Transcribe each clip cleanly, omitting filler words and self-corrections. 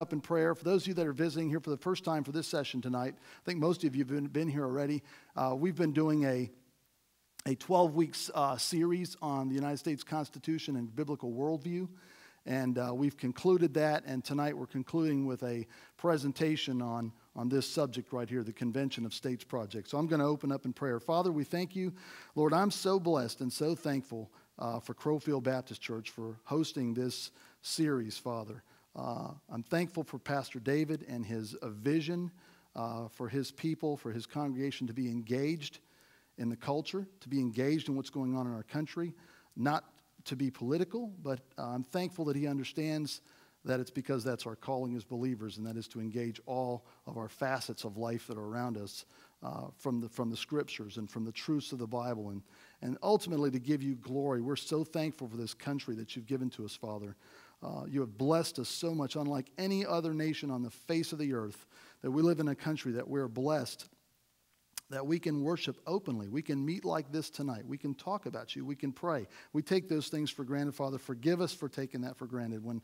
up in prayer. For those of you that are visiting here for the first time for this session tonight, I think most of you have been here already. We've been doing a 12-week series on the United States Constitution and biblical worldview, and we've concluded that, and tonight we're concluding with a presentation on this subject right here, the Convention of States Project. So I'm going to open up in prayer. Father, we thank you. Lord, I'm so blessed and so thankful for Crowfield Baptist Church for hosting this series, Father. I'm thankful for Pastor David and his vision for his people, for his congregation to be engaged in the culture, to be engaged in what's going on in our country, not to be political, but I'm thankful that he understands that it's because that's our calling as believers, and that is to engage all of our facets of life that are around us from the scriptures and from the truths of the Bible, and ultimately to give you glory. We're so thankful for this country that you've given to us, Father. You have blessed us so much, unlike any other nation on the face of the earth, that we live in a country that we're blessed, that we can worship openly. We can meet like this tonight. We can talk about you. We can pray. We take those things for granted, Father. Forgive us for taking that for granted when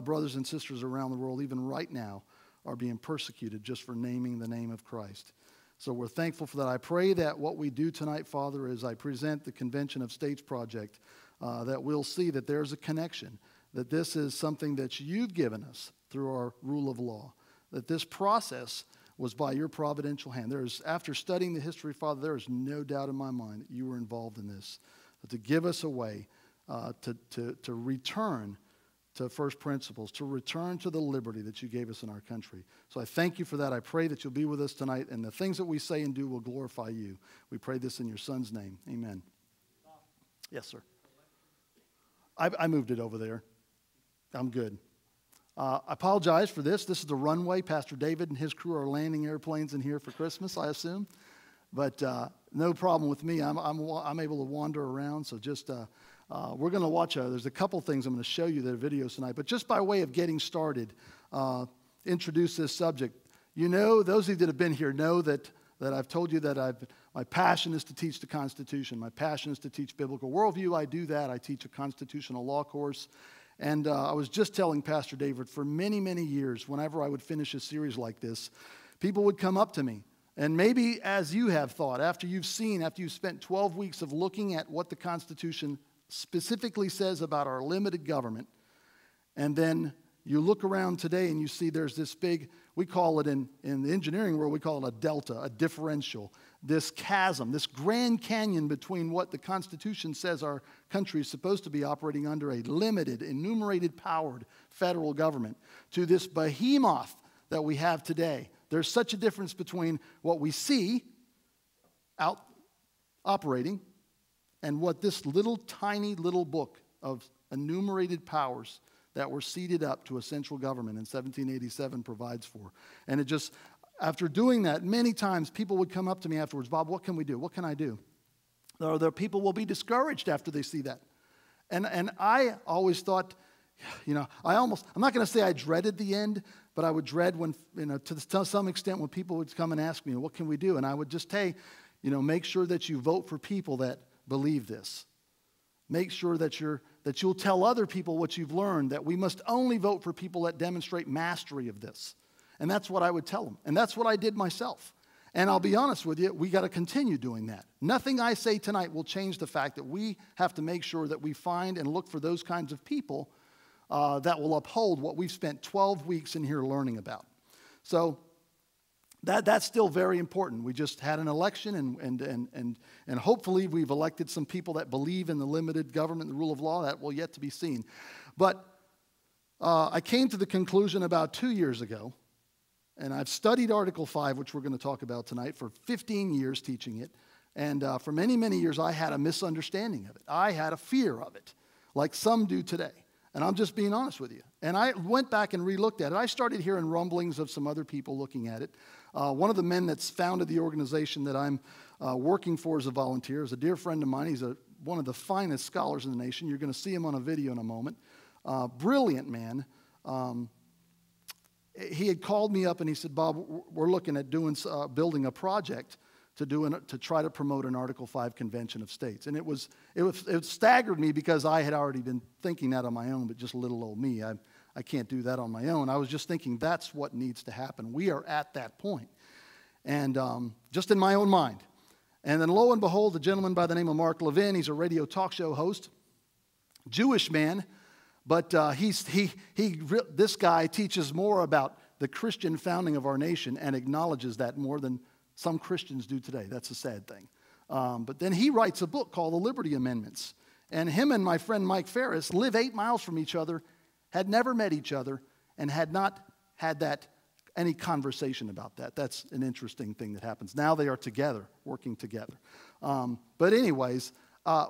brothers and sisters around the world, even right now, are being persecuted just for naming the name of Christ. So we're thankful for that. I pray that what we do tonight, Father, as I present the Convention of States Project, that we'll see that there's a connection, that this is something that you've given us through our rule of law, that this process was by your providential hand. After studying the history, Father, there is no doubt in my mind that you were involved in this, to give us a way to return to first principles, to return to the liberty that you gave us in our country. So I thank you for that. I pray that you'll be with us tonight, and the things that we say and do will glorify you. We pray this in your Son's name. Amen. Yes, sir. I moved it over there. I'm good. I apologize for this. This is the runway. Pastor David and his crew are landing airplanes in here for Christmas, I assume. But no problem with me. I'm able to wander around. So just we're going to watch. There's a couple things I'm going to show you that are videos tonight. But just by way of getting started, introduce this subject. You know, those of you that have been here know that I've told you that my passion is to teach the Constitution. My passion is to teach biblical worldview. I do that. I teach a constitutional law course. And I was just telling Pastor David, for many, many years, whenever I would finish a series like this, people would come up to me. And maybe as you have thought, after you've spent 12 weeks of looking at what the Constitution specifically says about our limited government, and then you look around today and you see there's this big, we call it in the engineering world, we call it a delta, a differential, this chasm, this Grand Canyon between what the Constitution says our country is supposed to be operating under, a limited, enumerated, powered federal government, to this behemoth that we have today. There's such a difference between what we see out operating and what this little tiny little book of enumerated powers that were ceded up to a central government in 1787 provides for. And it just, after doing that, many times people would come up to me afterwards, Bob, what can we do? What can I do? There people will be discouraged after they see that. And I always thought, you know, I'm not going to say I dreaded the end, but I would dread when, you know, to some extent when people would come and ask me, what can we do? And I would just say, you know, make sure that you vote for people that believe this. Make sure that you'll tell other people what you've learned, that we must only vote for people that demonstrate mastery of this. And that's what I would tell them. And that's what I did myself. And I'll be honest with you, we got to continue doing that. Nothing I say tonight will change the fact that we have to make sure that we find and look for those kinds of people that will uphold what we've spent 12 weeks in here learning about. So that's still very important. We just had an election, and hopefully we've elected some people that believe in the limited government and the rule of law. That will yet to be seen. But I came to the conclusion about 2 years ago, and I've studied Article 5, which we're going to talk about tonight, for 15 years teaching it. And for many, many years, I had a misunderstanding of it. I had a fear of it, like some do today. And I'm just being honest with you. And I went back and re-looked at it. I started hearing rumblings of some other people looking at it. One of the men that's founded the organization that I'm working for as a volunteer is a dear friend of mine. He's one of the finest scholars in the nation. You're going to see him on a video in a moment. Brilliant man. He had called me up and he said, Bob, we're looking at building a project to try to promote an Article 5 Convention of States. And it staggered me because I had already been thinking that on my own, but just little old me. I can't do that on my own. I was just thinking that's what needs to happen. We are at that point. And just in my own mind. And then lo and behold, a gentleman by the name of Mark Levin, he's a radio talk show host, Jewish man, but this guy teaches more about the Christian founding of our nation and acknowledges that more than some Christians do today. That's a sad thing. But then he writes a book called The Liberty Amendments. And him and my friend Mike Ferris live 8 miles from each other, had never met each other, and had not had any conversation about that. That's an interesting thing that happens. Now they are together, working together. But anyways,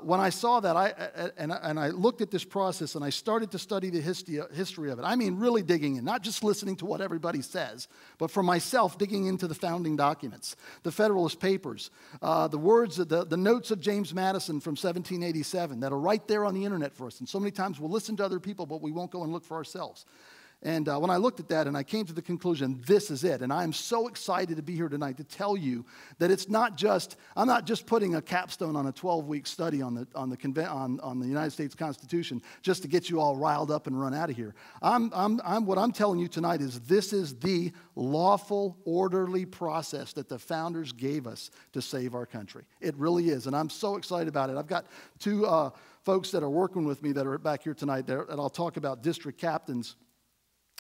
when I saw that, I looked at this process and I started to study the history of it. I mean, really digging in, not just listening to what everybody says, but for myself, digging into the founding documents, the Federalist Papers, the words, the notes of James Madison from 1787 that are right there on the internet for us. And so many times we'll listen to other people, but we won't go and look for ourselves. And when I looked at that and I came to the conclusion, this is it. And I am so excited to be here tonight to tell you that it's not just, I'm not just putting a capstone on a 12-week study on the United States Constitution just to get you all riled up and run out of here. What I'm telling you tonight is this is the lawful, orderly process that the founders gave us to save our country. It really is. And I'm so excited about it. I've got two folks that are working with me that are back here tonight that I'll talk about, district captains.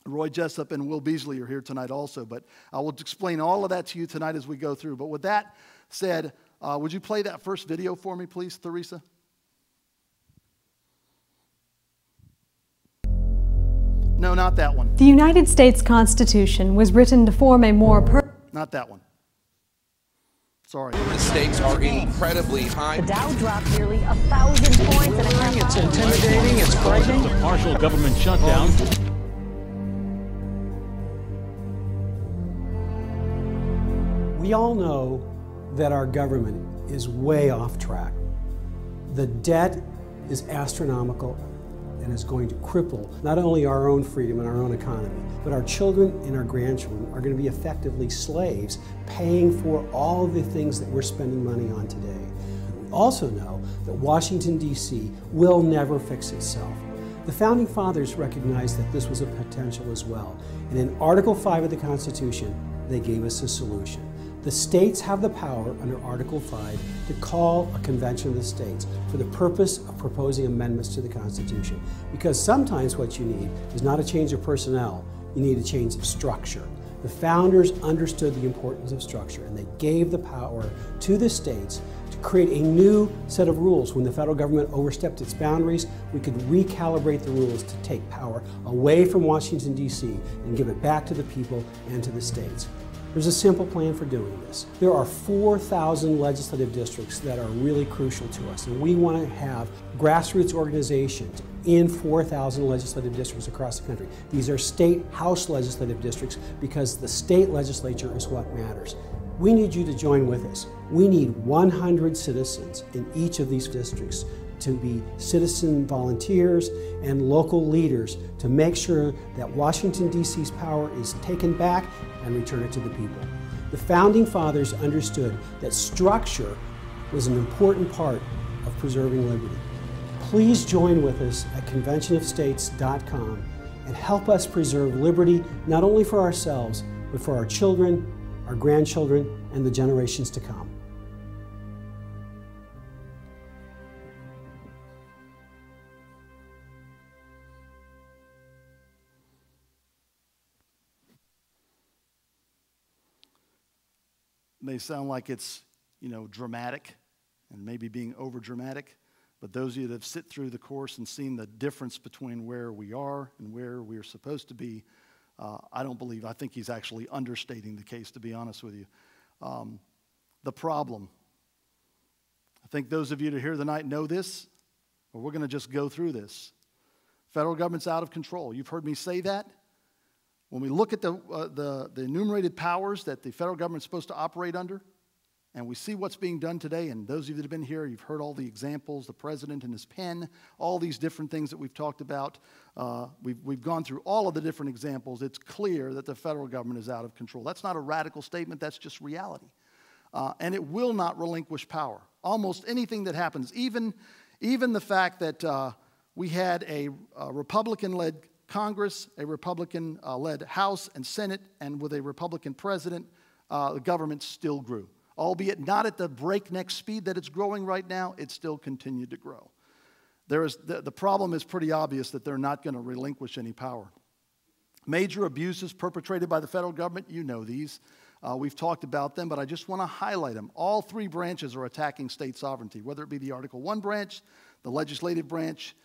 Roy Jessup and Will Beasley are here tonight also, but I will explain all of that to you tonight as we go through. But with that said, would you play that first video for me, please, Theresa? No, not that one. The United States Constitution was written to form a more Not that one. Sorry. The stakes are incredibly high. The Dow dropped nearly 1,000 points and a half. It's intimidating, it's frightening. A partial government shutdown. We all know that our government is way off track. The debt is astronomical and is going to cripple not only our own freedom and our own economy, but our children and our grandchildren are going to be effectively slaves paying for all the things that we're spending money on today. We also know that Washington, D.C. will never fix itself. The Founding Fathers recognized that this was a potential as well, and in Article 5 of the Constitution, they gave us a solution. The states have the power under Article 5 to call a convention of the states for the purpose of proposing amendments to the Constitution. Because sometimes what you need is not a change of personnel, you need a change of structure. The founders understood the importance of structure and they gave the power to the states to create a new set of rules. When the federal government overstepped its boundaries, we could recalibrate the rules to take power away from Washington, D.C. and give it back to the people and to the states. There's a simple plan for doing this. There are 4,000 legislative districts that are really crucial to us, and we want to have grassroots organizations in 4,000 legislative districts across the country. These are state house legislative districts because the state legislature is what matters. We need you to join with us. We need 100 citizens in each of these districts to be citizen volunteers and local leaders to make sure that Washington, D.C.'s power is taken back and return it to the people. The Founding Fathers understood that structure was an important part of preserving liberty. Please join with us at conventionofstates.com and help us preserve liberty not only for ourselves, but for our children, our grandchildren, and the generations to come. May sound like it's, dramatic and maybe being over dramatic, but those of you that have sit through the course and seen the difference between where we are and where we're supposed to be, I think he's actually understating the case, to be honest with you. The problem, I think those of you that are here tonight know this, but we're going to just go through this. Federal government's out of control. You've heard me say that. When we look at the enumerated powers that the federal government is supposed to operate under, and we see what's being done today, and those of you that have been here, you've heard all the examples, the president and his pen, all these different things that we've talked about. We've gone through all of the different examples. It's clear that the federal government is out of control. That's not a radical statement. That's just reality. And it will not relinquish power. Almost anything that happens, even the fact that we had a Republican-led Congress, a Republican-led House and Senate, and with a Republican president, the government still grew. Albeit not at the breakneck speed that it's growing right now, it still continued to grow. The problem is pretty obvious that they're not going to relinquish any power. Major abuses perpetrated by the federal government, you know these. We've talked about them, but I just want to highlight them. All three branches are attacking state sovereignty, whether it be the Article 1 branch, the legislative branch,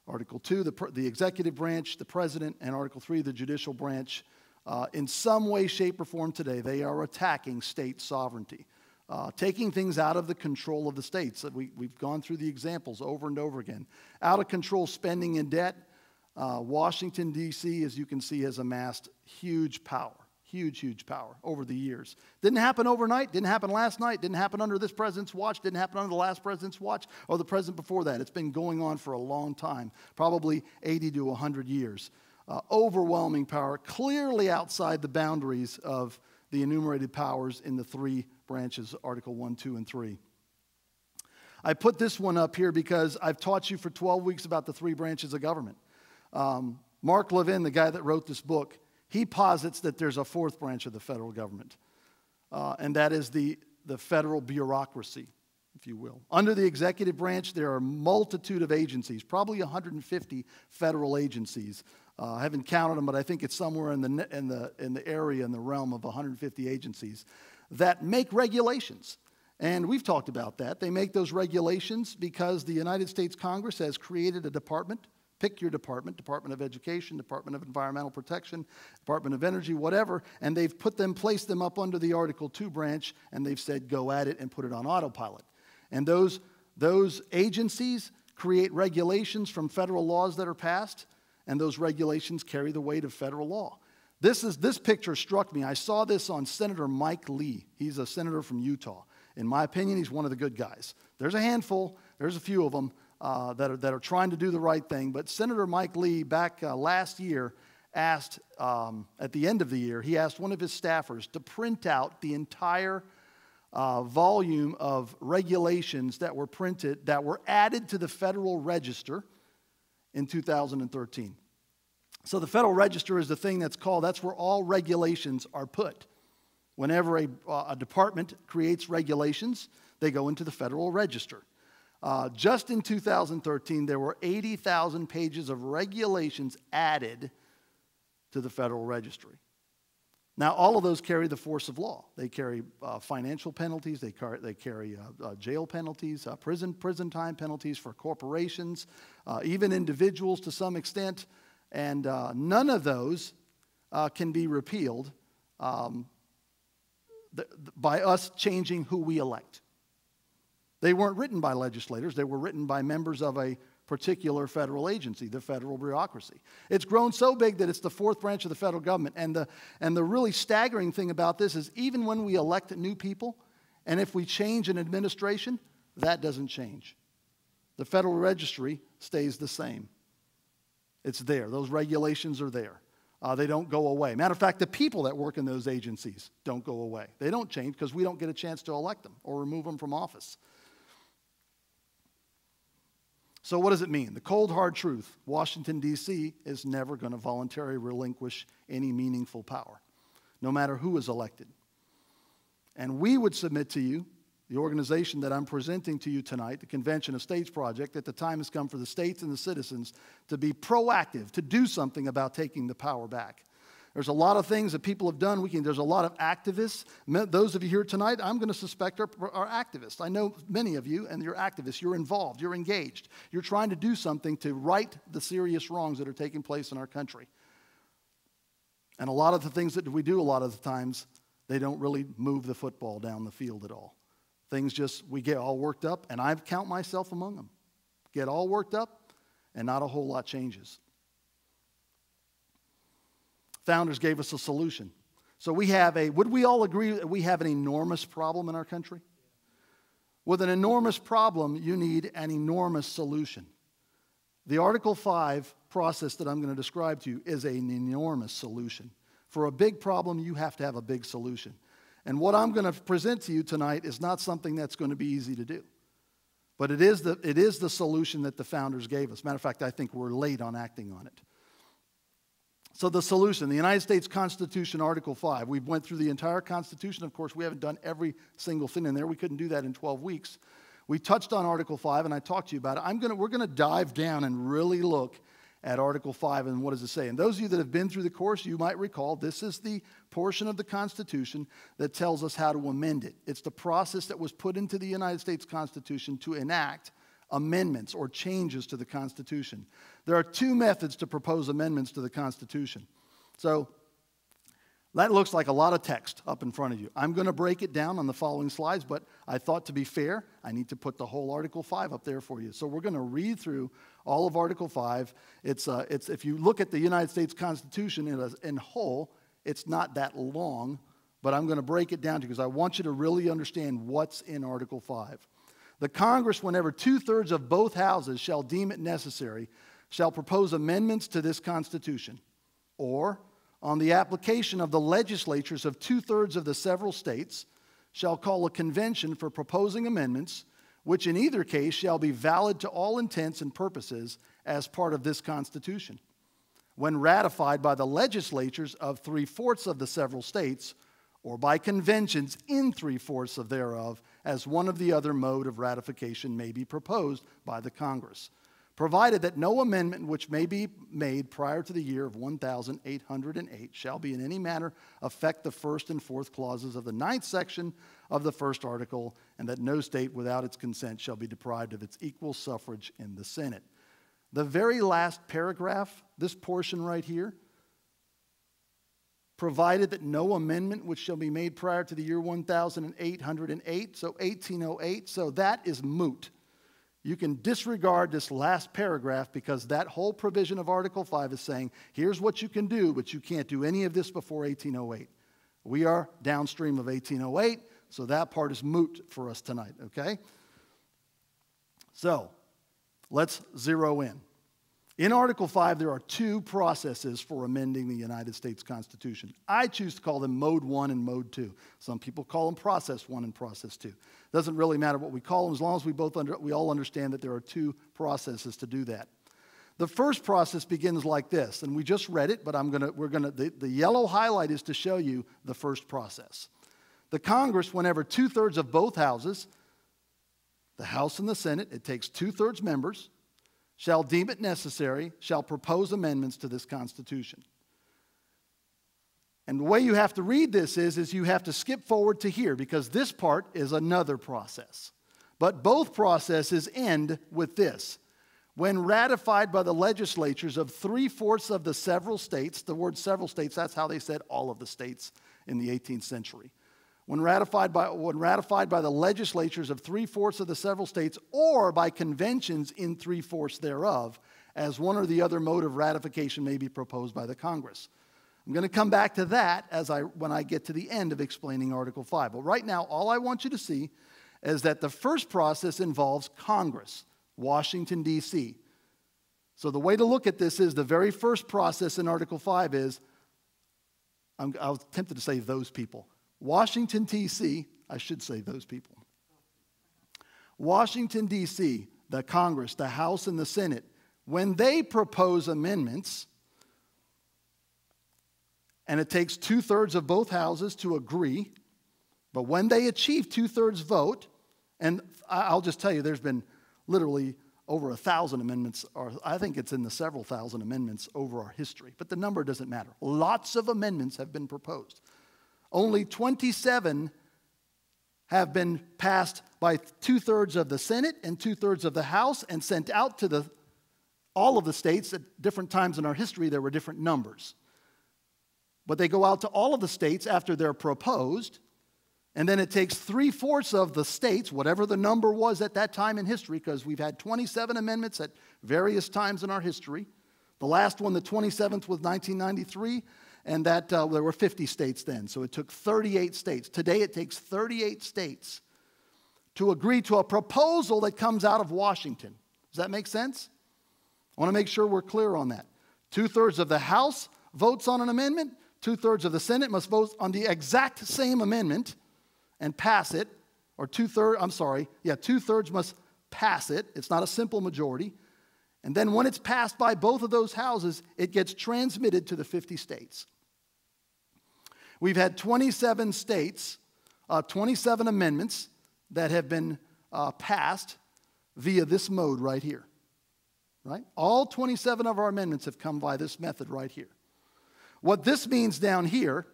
Article 2, the executive branch, the president, and Article 3, the judicial branch. In some way, shape, or form today, they are attacking state sovereignty, taking things out of the control of the states. We've gone through the examples over and over again. Out of control spending and debt. Washington, D.C., as you can see, has amassed huge power. Huge power over the years. Didn't happen overnight, didn't happen last night, didn't happen under this president's watch, didn't happen under the last president's watch, or the president before that. It's been going on for a long time, probably 80 to 100 years. Overwhelming power, clearly outside the boundaries of the enumerated powers in the three branches, Article 1, 2, and 3. I put this one up here because I've taught you for 12 weeks about the three branches of government. Mark Levin, the guy that wrote this book, he posits that there's a fourth branch of the federal government, and that is the federal bureaucracy, if you will. Under the executive branch, there are a multitude of agencies, probably 150 federal agencies. I haven't counted them, but I think it's somewhere in the area, in the realm of 150 agencies that make regulations. And we've talked about that. They make those regulations because the United States Congress has created a department. Pick your department, Department of Education, Department of Environmental Protection, Department of Energy, whatever, and they've placed them up under the Article 2 branch, and they've said go at it and put it on autopilot. And those agencies create regulations from federal laws that are passed, and those regulations carry the weight of federal law. This picture struck me. I saw this on Senator Mike Lee. He's a senator from Utah. In my opinion, he's one of the good guys. There's a handful. There's a few of them. That are trying to do the right thing. But Senator Mike Lee, back last year, asked, at the end of the year, he asked one of his staffers to print out the entire volume of regulations that were printed, that were added to the Federal Register in 2013. So the Federal Register is the thing that's where all regulations are put. Whenever a department creates regulations, they go into the Federal Register. Just in 2013, there were 80,000 pages of regulations added to the Federal Registry. Now, all of those carry the force of law. They carry financial penalties. They carry jail penalties, prison time penalties for corporations, even individuals to some extent. And none of those can be repealed by us changing who we elect. They weren't written by legislators. They were written by members of a particular federal agency, the federal bureaucracy. It's grown so big that it's the fourth branch of the federal government. And the really staggering thing about this is even when we elect new people, and if we change an administration, that doesn't change. The Federal Registry stays the same. It's there. Those regulations are there. They don't go away. Matter of fact, the people that work in those agencies don't go away. They don't change because we don't get a chance to elect them or remove them from office. So what does it mean? The cold, hard truth, Washington, D.C. is never going to voluntarily relinquish any meaningful power, no matter who is elected. And we would submit to you, the organization that I'm presenting to you tonight, the Convention of States Project, that the time has come for the states and the citizens to be proactive, to do something about taking the power back. There's a lot of things that people have done. There's a lot of activists. Those of you here tonight, I'm going to suspect are activists. I know many of you, and you're activists. You're involved. You're engaged. You're trying to do something to right the serious wrongs that are taking place in our country. And a lot of the things that we do a lot of the times, they don't really move the football down the field at all. We get all worked up, and I count myself among them. Get all worked up, and not a whole lot changes. Founders gave us a solution. So would we all agree that we have an enormous problem in our country? With an enormous problem, you need an enormous solution. The Article 5 process that I'm going to describe to you is an enormous solution. For a big problem, you have to have a big solution. And what I'm going to present to you tonight is not something that's going to be easy to do. But it is the solution that the founders gave us. Matter of fact, I think we're late on acting on it. So the solution, the United States Constitution, Article 5. We went through the entire Constitution. Of course, we haven't done every single thing in there. We couldn't do that in 12 weeks. We touched on Article 5, and I talked to you about it. We're going to dive down and really look at Article 5 and what does it say. And those of you that have been through the course, you might recall this is the portion of the Constitution that tells us how to amend it. It's the process that was put into the United States Constitution to enact amendments or changes to the Constitution. There are two methods to propose amendments to the Constitution. So that looks like a lot of text up in front of you. I'm going to break it down on the following slides, but I thought to be fair, I need to put the whole Article 5 up there for you. So we're going to read through all of Article 5. It's if you look at the United States Constitution in whole, it's not that long, but I'm going to break it down to you because I want you to really understand what's in Article 5. The Congress, whenever 2/3 of both houses shall deem it necessary, shall propose amendments to this Constitution, or on the application of the legislatures of 2/3 of the several states, shall call a convention for proposing amendments, which in either case shall be valid to all intents and purposes as part of this Constitution. When ratified by the legislatures of 3/4 of the several states, or by conventions in 3/4 of thereof, as one of the other mode of ratification may be proposed by the Congress, provided that no amendment which may be made prior to the year of 1808 shall be in any manner affect the first and fourth clauses of the 9th section of the first article, and that no state without its consent shall be deprived of its equal suffrage in the Senate. The very last paragraph, this portion right here, provided that no amendment which shall be made prior to the year 1808, so 1808, so that is moot. You can disregard this last paragraph because that whole provision of Article 5 is saying, here's what you can do, but you can't do any of this before 1808. We are downstream of 1808, so that part is moot for us tonight, okay? So, let's zero in. In Article 5, there are two processes for amending the United States Constitution. I choose to call them Mode 1 and Mode 2. Some people call them Process 1 and Process 2. Doesn't really matter what we call them as long as we all understand that there are two processes to do that. The first process begins like this, and we just read it, but the yellow highlight is to show you the first process. The Congress, whenever 2/3 of both houses, the House and the Senate, it takes 2/3 members, shall deem it necessary, shall propose amendments to this Constitution. And the way you have to read this is you have to skip forward to here because this part is another process. But both processes end with this. When ratified by the legislatures of 3/4 of the several states, the word several states, that's how they said all of the states in the 18th century. When ratified by the legislatures of 3/4 of the several states or by conventions in 3/4 thereof, as one or the other mode of ratification may be proposed by the Congress. I'm going to come back to that when I get to the end of explaining Article 5. But right now, all I want you to see is that the first process involves Congress, Washington, D.C. So the way to look at this is the very first process in Article 5 is, I was tempted to say those people. Washington, D.C., I should say those people. Washington, D.C., the Congress, the House, and the Senate, when they propose amendments, and it takes 2/3 of both houses to agree, but when they achieve 2/3 vote, and I'll just tell you, there's been literally over 1,000 amendments, or I think it's in the several thousand amendments over our history, but the number doesn't matter. Lots of amendments have been proposed. Only 27 have been passed by 2/3 of the Senate and 2/3 of the House and sent out to all of the states. At different times in our history, there were different numbers. But they go out to all of the states after they're proposed, and then it takes 3/4 of the states, whatever the number was at that time in history, because we've had 27 amendments at various times in our history. The last one, the 27th, was 1993. And that there were 50 states then, so it took 38 states. Today it takes 38 states to agree to a proposal that comes out of Washington. Does that make sense? I want to make sure we're clear on that. 2/3 of the House votes on an amendment. 2/3 of the Senate must vote on the exact same amendment and pass it. Or 2/3 must pass it. It's not a simple majority. And then when it's passed by both of those houses, it gets transmitted to the 50 states. We've had 27 states, 27 amendments that have been passed via this mode right here. Right? All 27 of our amendments have come by this method right here. What this means down here,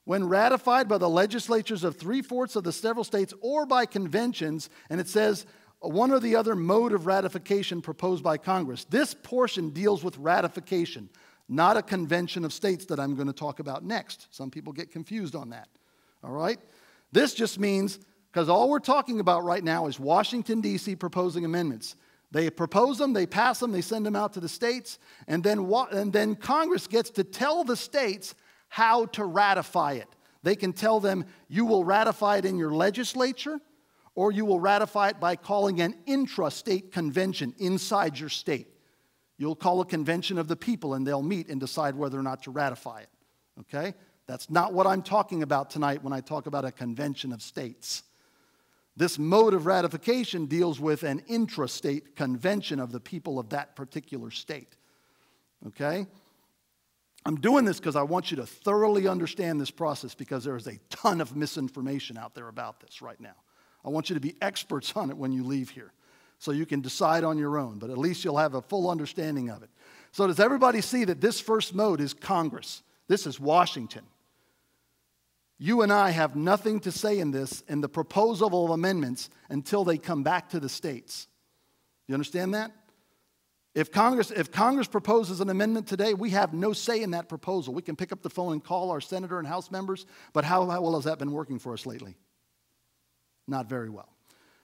when ratified by the legislatures of 3/4 of the several states or by conventions, and it says one or the other mode of ratification proposed by Congress. This portion deals with ratification, not a convention of states that I'm going to talk about next. Some people get confused on that. All right? This just means, because all we're talking about right now is Washington, D.C. proposing amendments. They propose them, they pass them, they send them out to the states, and then Congress gets to tell the states how to ratify it. They can tell them, you will ratify it in your legislature, or you will ratify it by calling an intra-state convention inside your state. You'll call a convention of the people, and they'll meet and decide whether or not to ratify it. Okay? That's not what I'm talking about tonight when I talk about a convention of states. This mode of ratification deals with an intra-state convention of the people of that particular state. Okay? I'm doing this because I want you to thoroughly understand this process, because there is a ton of misinformation out there about this right now. I want you to be experts on it when you leave here, so you can decide on your own, but at least you'll have a full understanding of it. So does everybody see that this first mode is Congress? This is Washington. You and I have nothing to say in this, in the proposal of amendments, until they come back to the states. You understand that? If Congress proposes an amendment today, we have no say in that proposal. We can pick up the phone and call our senator and House members, but how well has that been working for us lately? Not very well.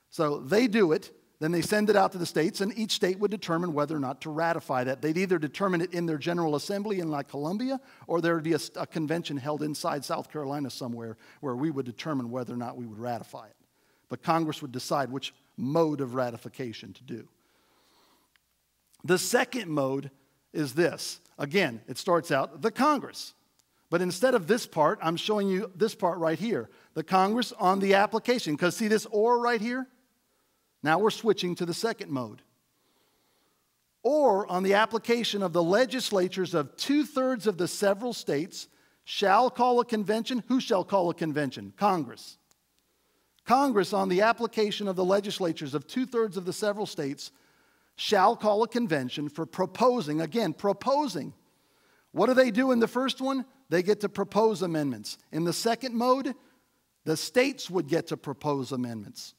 So they do it, then they send it out to the states, and each state would determine whether or not to ratify that. They'd either determine it in their General Assembly in like Columbia, or there would be a convention held inside South Carolina somewhere where we would determine whether or not we would ratify it. But Congress would decide which mode of ratification to do. The second mode is this. Again, it starts out the Congress. But instead of this part, I'm showing you this part right here. The Congress on the application. Because see this or right here? Now we're switching to the second mode. Or on the application of the legislatures of 2/3 of the several states shall call a convention. Who shall call a convention? Congress. Congress on the application of the legislatures of 2/3 of the several states shall call a convention for proposing. Again, proposing. What do they do in the first one? They get to propose amendments. In the second mode, the states would get to propose amendments.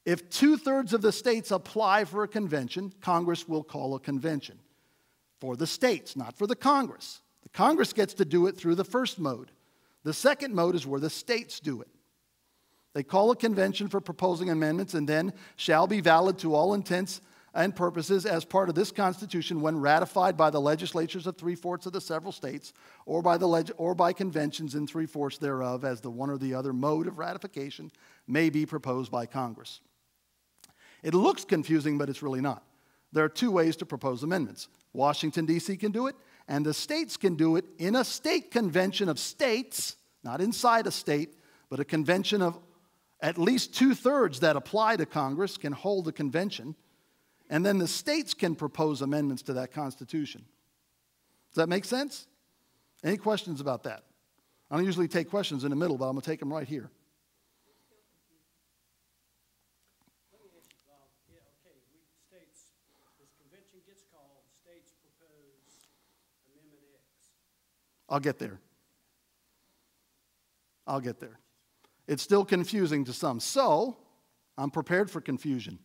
If 2/3 of the states apply for a convention, Congress will call a convention. For the states, not for the Congress. The Congress gets to do it through the first mode. The second mode is where the states do it. They call a convention for proposing amendments, and then shall be valid to all intents and purposes as part of this Constitution when ratified by the legislatures of 3/4 of the several states, or by conventions in 3/4 thereof, as the one or the other mode of ratification may be proposed by Congress. It looks confusing, but it's really not. There are two ways to propose amendments. Washington, D.C. can do it, and the states can do it in a state convention of states, not inside a state, but a convention of at least 2/3 that apply to Congress can hold a convention, and then the states can propose amendments to that Constitution. Does that make sense? Any questions about that? I don't usually take questions in the middle, but I'm going to take them right here. I'll get there. I'll get there. It's still confusing to some. So, I'm prepared for confusion.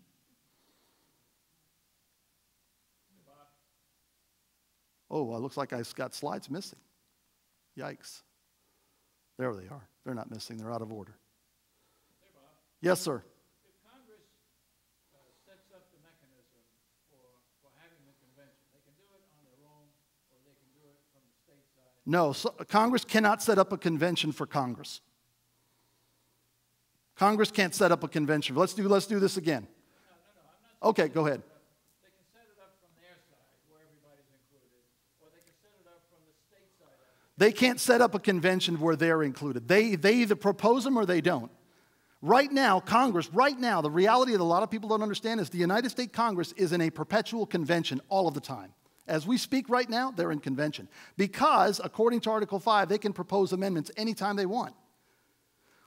Oh, it looks like I've got slides missing. Yikes. There they are. They're not missing. They're out of order. Hey, Bob. Yes, sir. If Congress sets up the mechanism for having the convention, they can do it on their own, or they can do it from the state side? No, Congress cannot set up a convention for Congress. Congress can't set up a convention. Let's do this again. No, I'm not. Okay, go ahead. They can set it up from their side, where everybody's included, or they can set it up from the state side. They can't set up a convention where they're included. They either propose them or they don't. Right now, Congress, right now, the reality that a lot of people don't understand is the United States Congress is in a perpetual convention all of the time. As we speak right now, they're in convention. Because, according to Article 5, they can propose amendments anytime they want.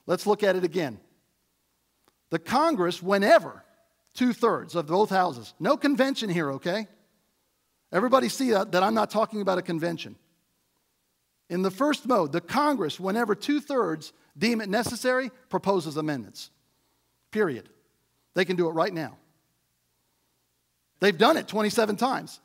Let's look at it again. The Congress, whenever, 2/3 of both houses, no convention here, okay? Everybody see that I'm not talking about a convention. In the first mode, the Congress, whenever 2/3 deem it necessary, proposes amendments. Period. They can do it right now. They've done it 27 times.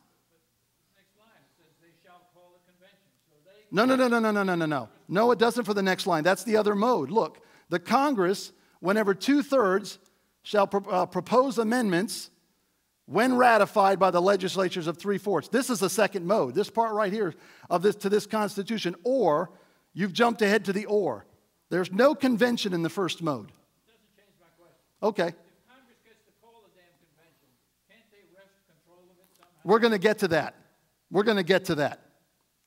Next line, it says they shall call a convention. So they No. No, it doesn't for the next line. That's the other mode. Look, the Congress, whenever 2/3 shall propose amendments when ratified by the legislatures of 3/4. This is the second mode. This part right here of this to this Constitution. Or, you've jumped ahead to the or. There's no convention in the first mode. doesn't change my question. Okay. If Congress gets to call a damn convention, can't they wrest control of it somehow? We're going to get to that. We're going to get to that.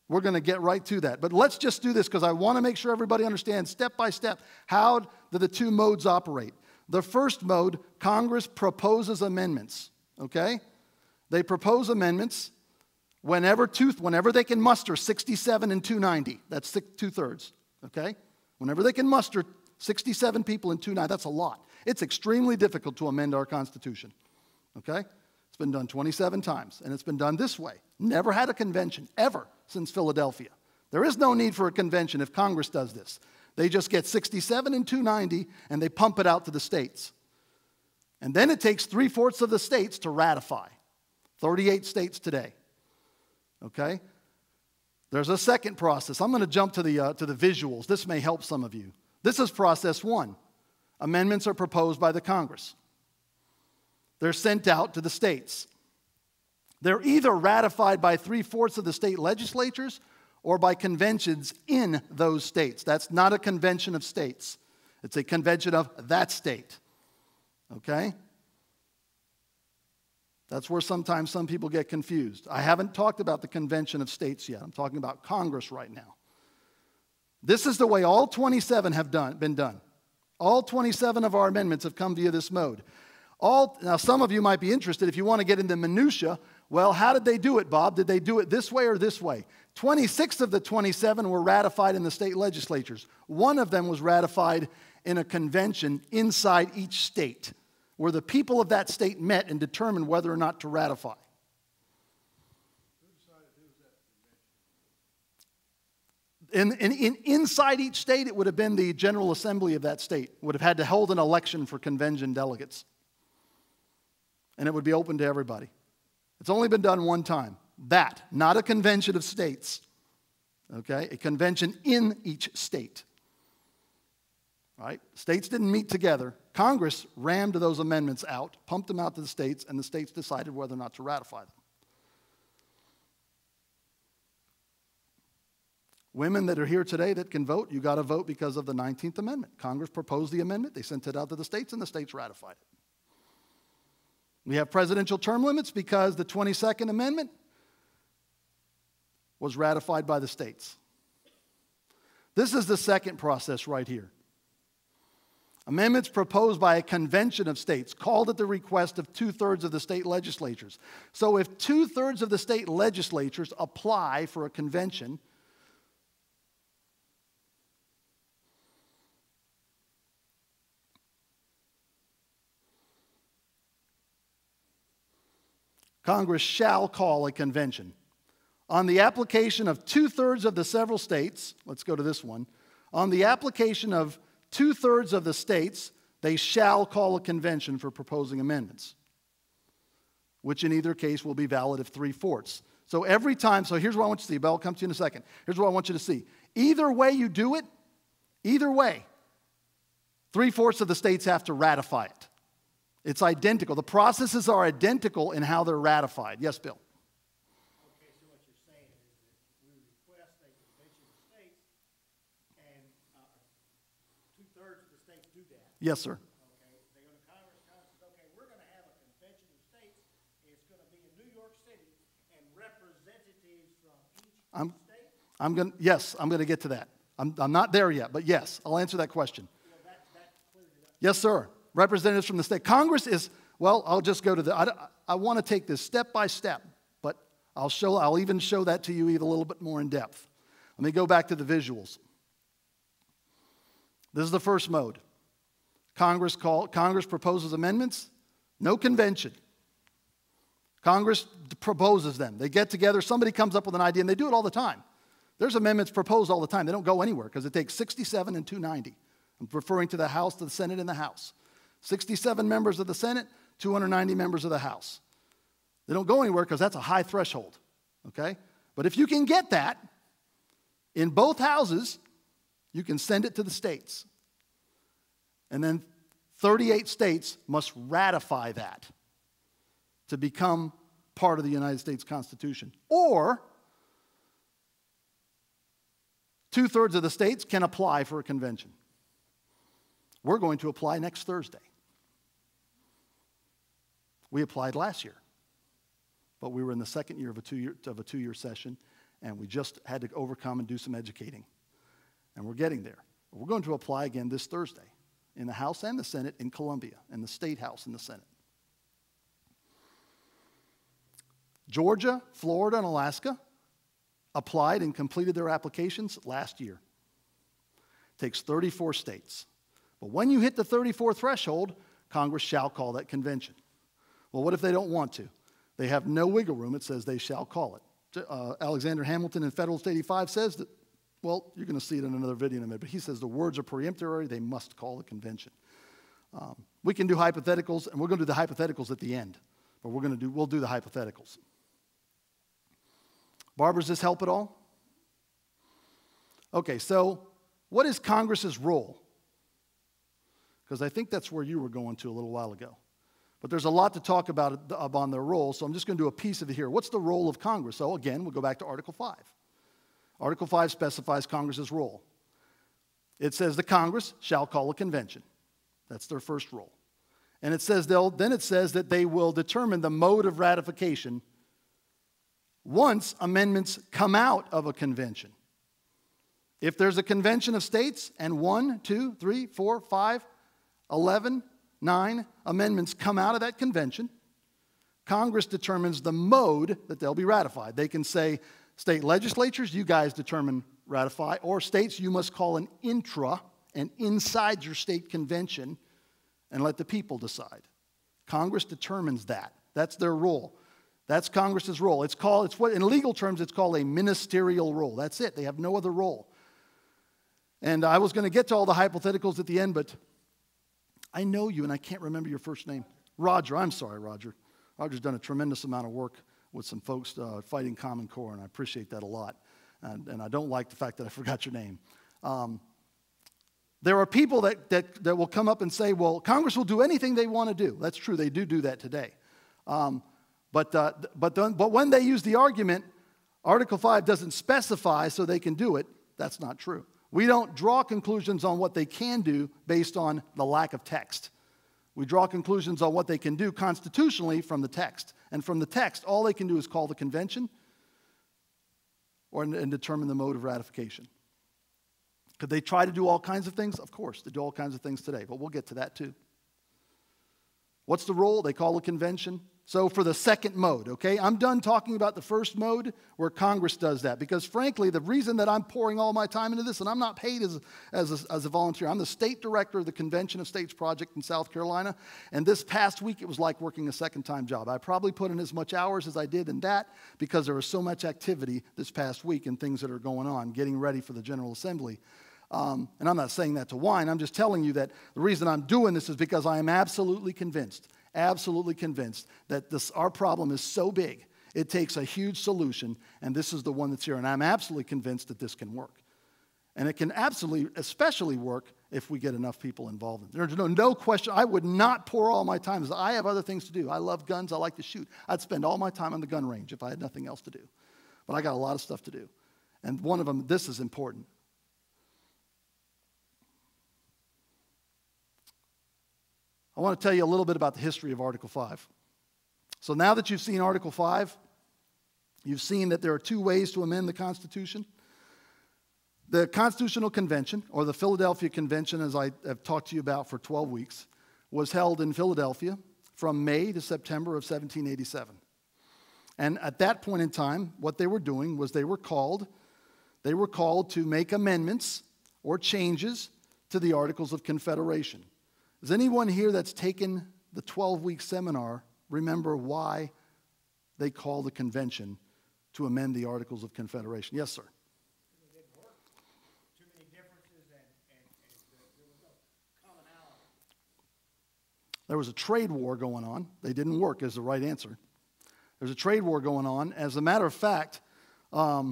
We're going to get right to that. But let's just do this because I want to make sure everybody understands step by step how do the two modes operate. The first mode, Congress proposes amendments. Okay? They propose amendments whenever they can muster 67 and 290. That's 2/3. Okay? Whenever they can muster 67 people in 290, that's a lot. It's extremely difficult to amend our Constitution. Okay? It's been done 27 times, and it's been done this way. Never had a convention, ever, since Philadelphia. There is no need for a convention if Congress does this. They just get 67 and 290, and they pump it out to the states. And then it takes 3/4 of the states to ratify. 38 states today. Okay? There's a second process. I'm going to jump to the visuals. This may help some of you. This is process one. Amendments are proposed by the Congress. They're sent out to the states. They're either ratified by 3/4 of the state legislatures or by conventions in those states. That's not a convention of states. It's a convention of that state. Okay? That's where sometimes some people get confused. I haven't talked about the convention of states yet. I'm talking about Congress right now. This is the way all 27 have been done. All 27 of our amendments have come via this mode. Now, some of you might be interested if you want to get into minutia. Well, how did they do it, Bob? Did they do it this way or this way? 26 of the 27 were ratified in the state legislatures. One of them was ratified in a convention inside each state, where the people of that state met and determined whether or not to ratify. Inside each state, it would have been the General Assembly of that state, would have had to hold an election for convention delegates. And it would be open to everybody. It's only been done one time. That, not a convention of states. Okay? A convention in each state. Right? States didn't meet together. Congress rammed those amendments out, pumped them out to the states, and the states decided whether or not to ratify them. Women that are here today that can vote, you got to vote because of the 19th Amendment. Congress proposed the amendment, they sent it out to the states, and the states ratified it. We have presidential term limits because the 22nd Amendment was ratified by the states. This is the second process right here. Amendments proposed by a convention of states, called at the request of 2/3 of the state legislatures. So if 2/3 of the state legislatures apply for a convention, Congress shall call a convention. On the application of 2/3 of the several states, let's go to this one. On the application of 2/3 of the states, they shall call a convention for proposing amendments, which in either case will be valid if 3/4. So every time, so here's what I want you to see. Bell, I'll come to you in a second. Here's what I want you to see. Either way you do it, either way, 3/4 of the states have to ratify it. It's identical. The processes are identical in how they're ratified. Yes, Bill? Okay, so what you're saying is that we request a convention of states, and 2/3 of the states do that. Yes, sir. Okay, they go to Congress, Congress says, okay, we're going to have a convention of states. It's going to be in New York City, and representatives from each state. I'm going to get to that. I'm not there yet, but yes, I'll answer that question. Well, that cleared it up Yes, sir. Representatives from the state. Congress is, well, I'll just go to the, I want to take this step by step, but I'll even show that to you even a little bit more in depth. Let me go back to the visuals. This is the first mode. Congress proposes amendments, no convention. Congress proposes them. They get together, somebody comes up with an idea, and they do it all the time. There's amendments proposed all the time. They don't go anywhere because it takes 67 and 290. I'm referring to the House, to the Senate, and the House. 67 members of the Senate, 290 members of the House. They don't go anywhere because that's a high threshold, okay? But if you can get that in both houses, you can send it to the states. And then 38 states must ratify that to become part of the United States Constitution. Or 2/3 of the states can apply for a convention. We're going to apply next Thursday. We applied last year, but we were in the second year of a two-year session, and we just had to overcome and do some educating. And we're getting there. We're going to apply again this Thursday in the House and the Senate in Columbia, in the State House and the Senate. Georgia, Florida, and Alaska applied and completed their applications last year. It takes 34 states. But when you hit the 34 threshold, Congress shall call that convention. Well, what if they don't want to? They have no wiggle room. It says they shall call it. Alexander Hamilton in Federalist 85 says that, well, you're going to see it in another video in a minute, but he says the words are peremptory. They must call the convention. We can do hypotheticals, and we're going to do the hypotheticals at the end. But we'll do the hypotheticals. Barbara, does this help at all? Okay, so what is Congress's role? Because I think that's where you were going to a little while ago. But there's a lot to talk about on their role, so I'm just going to do a piece of it here. What's the role of Congress? So again, we'll go back to Article 5. Article 5 specifies Congress's role. It says the Congress shall call a convention. That's their first role. And it says that they will determine the mode of ratification once amendments come out of a convention. If there's a convention of states and 1, 2, 3, 4, 5, 11, 9 amendments come out of that convention, Congress determines the mode that they'll be ratified. They can say, state legislatures, you guys determine ratify, or states, you must call an inside your state convention and let the people decide. Congress determines that. That's their role. That's Congress's role. In legal terms, it's called a ministerial role. That's it. They have no other role. And I was going to get to all the hypotheticals at the end, but I know you, and I can't remember your first name. Roger. I'm sorry, Roger. Roger's done a tremendous amount of work with some folks fighting Common Core, and I appreciate that a lot. And I don't like the fact that I forgot your name. There are people that will come up and say, well, Congress will do anything they want to do. That's true. They do that today. But when they use the argument, Article 5 doesn't specify so they can do it, that's not true. We don't draw conclusions on what they can do based on the lack of text. We draw conclusions on what they can do constitutionally from the text. And from the text, all they can do is call the convention and determine the mode of ratification. Could they try to do all kinds of things? Of course, they do all kinds of things today, but we'll get to that too. What's the role? They call a convention. So for the second mode, okay, I'm done talking about the first mode where Congress does that because frankly, the reason that I'm pouring all my time into this, and I'm not paid as a volunteer, I'm the state director of the Convention of States Project in South Carolina, and this past week it was like working a second-time job. I probably put in as much hours as I did in that because there was so much activity this past week and things that are going on, getting ready for the General Assembly. And I'm not saying that to whine, I'm just telling you that the reason I'm doing this is because I am absolutely convinced that our problem is so big, it takes a huge solution, and this is the one that's here. And I'm absolutely convinced that this can work. And it can absolutely, especially work if we get enough people involved. There's no question. I would not pour all my time. I have other things to do. I love guns. I like to shoot. I'd spend all my time on the gun range if I had nothing else to do. But I got a lot of stuff to do. And one of them, this is important. I want to tell you a little bit about the history of Article 5. So now that you've seen Article 5, you've seen that there are two ways to amend the Constitution. The Constitutional Convention, or the Philadelphia Convention, as I have talked to you about for 12 weeks, was held in Philadelphia from May to September of 1787. And at that point in time, what they were doing was they were called to make amendments or changes to the Articles of Confederation. Does anyone here that's taken the 12-week seminar remember why they called the convention to amend the Articles of Confederation? Yes, sir. It didn't work. Too many differences and there was no commonality. There was a trade war going on. They didn't work is the right answer. There's a trade war going on. As a matter of fact, I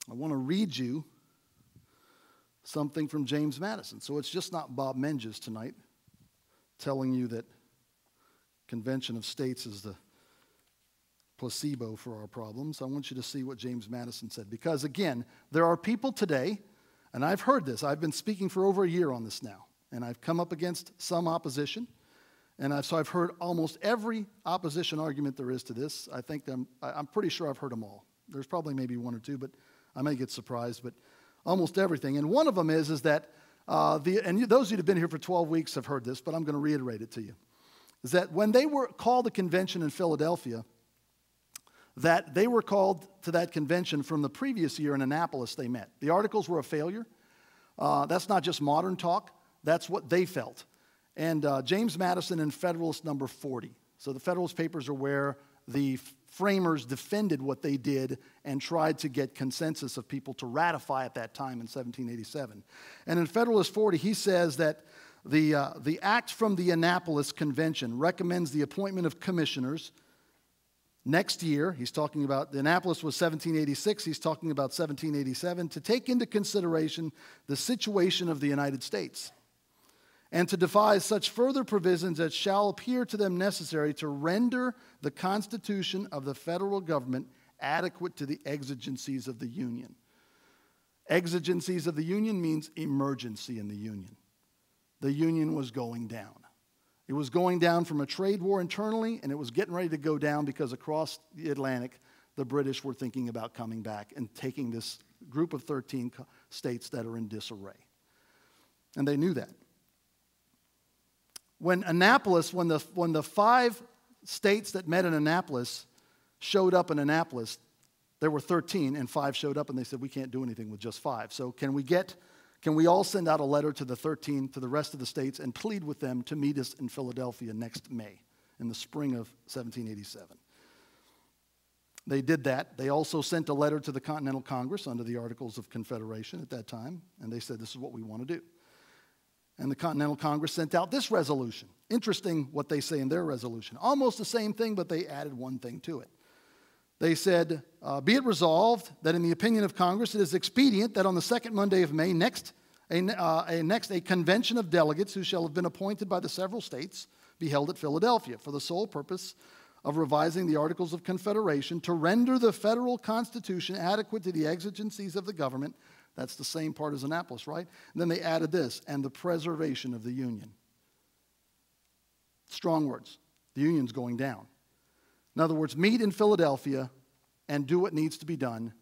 want to read you something from James Madison. So it's just not Bob Menges tonight telling you that Convention of States is the placebo for our problems. I want you to see what James Madison said. Because again, there are people today, and I've heard this. I've been speaking for over a year on this now. And I've come up against some opposition. And so I've heard almost every opposition argument there is to this. I'm pretty sure I've heard them all. There's probably maybe one or two, but I may get surprised, but almost everything. And one of them is that, those of you that have been here for 12 weeks have heard this, but I'm going to reiterate it to you, is that when they were called the convention in Philadelphia, that they were called to that convention from the previous year in Annapolis they met. The articles were a failure. That's not just modern talk. That's what they felt. And James Madison in Federalist number 40. So the Federalist Papers are where the framers defended what they did and tried to get consensus of people to ratify at that time in 1787. And in Federalist 40, he says that the act from the Annapolis Convention recommends the appointment of commissioners next year. He's talking about, the Annapolis was 1786, he's talking about 1787, to take into consideration the situation of the United States, and to devise such further provisions as shall appear to them necessary to render the Constitution of the federal government adequate to the exigencies of the Union. Exigencies of the Union means emergency in the Union. The Union was going down. It was going down from a trade war internally, and it was getting ready to go down because across the Atlantic, the British were thinking about coming back and taking this group of 13 states that are in disarray. And they knew that. When Annapolis, when the 5 states that met in Annapolis showed up in Annapolis, there were 13, and 5 showed up, and they said, we can't do anything with just 5. So can we all send out a letter to the 13, to the rest of the states, and plead with them to meet us in Philadelphia next May, in the spring of 1787? They did that. They also sent a letter to the Continental Congress under the Articles of Confederation at that time, and they said, this is what we want to do. And the Continental Congress sent out this resolution. Interesting what they say in their resolution. Almost the same thing, but they added one thing to it. They said, be it resolved that in the opinion of Congress, it is expedient that on the second Monday of May a convention of delegates who shall have been appointed by the several states be held at Philadelphia for the sole purpose of revising the Articles of Confederation to render the federal Constitution adequate to the exigencies of the government. That's the same part as Annapolis, right? And then they added this, and the preservation of the Union. Strong words. The Union's going down. In other words, meet in Philadelphia and do what needs to be done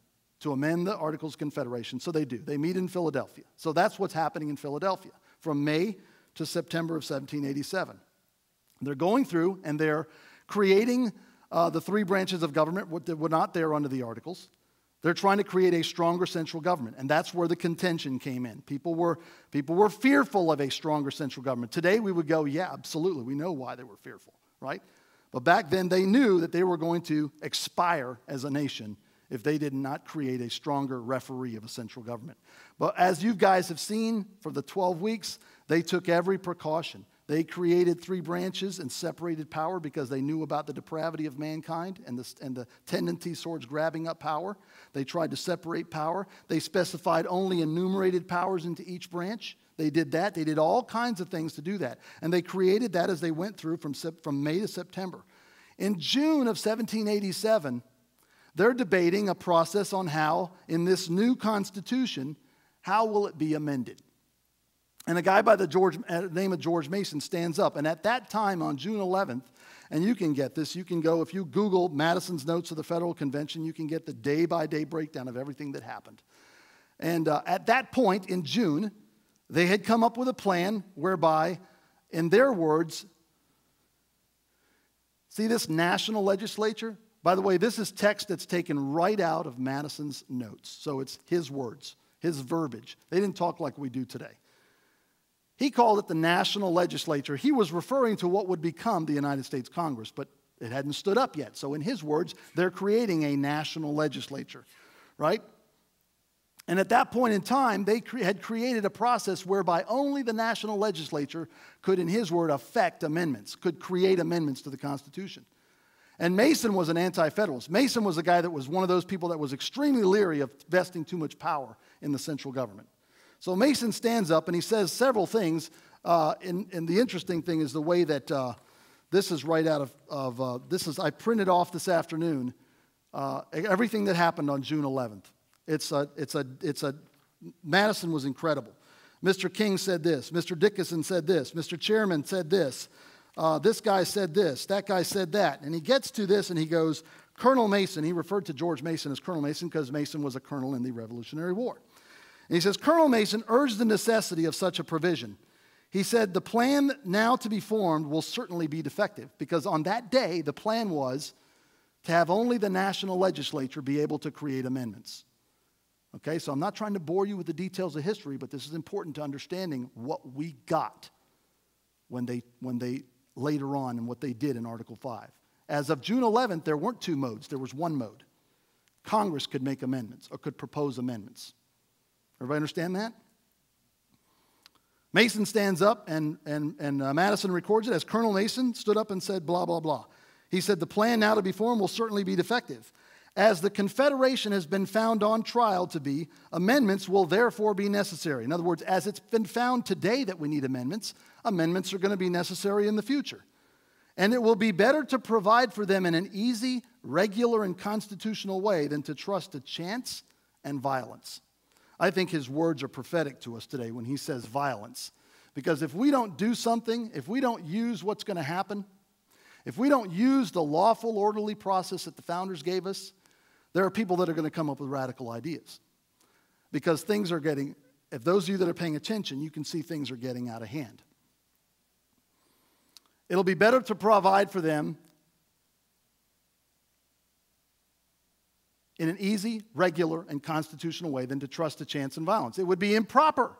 to amend the Articles of Confederation. So they do. They meet in Philadelphia. So that's what's happening in Philadelphia from May to September of 1787. They're going through and they're creating the 3 branches of government that were not there under the Articles. They're trying to create a stronger central government, and that's where the contention came in. People were fearful of a stronger central government. Today we would go, yeah, absolutely. We know why they were fearful, right? But back then they knew that they were going to expire as a nation if they did not create a stronger referee of a central government. But as you guys have seen for the 12 weeks, they took every precaution. They created 3 branches and separated power because they knew about the depravity of mankind and the tendency towards grabbing up power. They tried to separate power. They specified only enumerated powers into each branch. They did that. They did all kinds of things to do that. And they created that as they went through from May to September. In June of 1787, they're debating a process on how, in this new Constitution, how will it be amended? And a guy by the name of George Mason stands up. And at that time, on June 11th, and you can get this, you can go, if you Google Madison's Notes of the Federal Convention, you can get the day-by-day breakdown of everything that happened. And at that point in June, they had come up with a plan whereby, in their words, see this national legislature? By the way, this is text that's taken right out of Madison's notes. So it's his words, his verbiage. They didn't talk like we do today. He called it the national legislature. He was referring to what would become the United States Congress, but it hadn't stood up yet. So in his words, they're creating a national legislature, right? And at that point in time, they had created a process whereby only the national legislature could, in his word, affect amendments, could create amendments to the Constitution. And Mason was an anti-federalist. Mason was a guy that was one of those people that was extremely leery of vesting too much power in the central government. So Mason stands up and he says several things. And the interesting thing is the way that this is right out of this is, I printed off this afternoon everything that happened on June 11th. Madison was incredible. Mr. King said this. Mr. Dickinson said this. Mr. Chairman said this. This guy said this. That guy said that. And he gets to this and he goes, Colonel Mason, he referred to George Mason as Colonel Mason because Mason was a colonel in the Revolutionary War. And he says, Colonel Mason urged the necessity of such a provision. He said, the plan now to be formed will certainly be defective because on that day, the plan was to have only the national legislature be able to create amendments. Okay, so I'm not trying to bore you with the details of history, but this is important to understanding what we got when they later on and what they did in Article 5. As of June 11th, there weren't two modes. There was one mode. Congress could make amendments or could propose amendments. Everybody understand that? Mason stands up and Madison records it as Colonel Mason stood up and said blah, blah, blah. He said the plan now to be formed will certainly be defective. As the Confederation has been found on trial to be, amendments will therefore be necessary. In other words, as it's been found today that we need amendments, amendments are going to be necessary in the future. And it will be better to provide for them in an easy, regular, and constitutional way than to trust to chance and violence. I think his words are prophetic to us today when he says violence. Because if we don't do something, if we don't use what's going to happen, if we don't use the lawful, orderly process that the founders gave us, there are people that are going to come up with radical ideas. Because things are getting, if those of you that are paying attention, you can see things are getting out of hand. It'll be better to provide for them in an easy, regular, and constitutional way than to trust to chance and violence. It would be improper,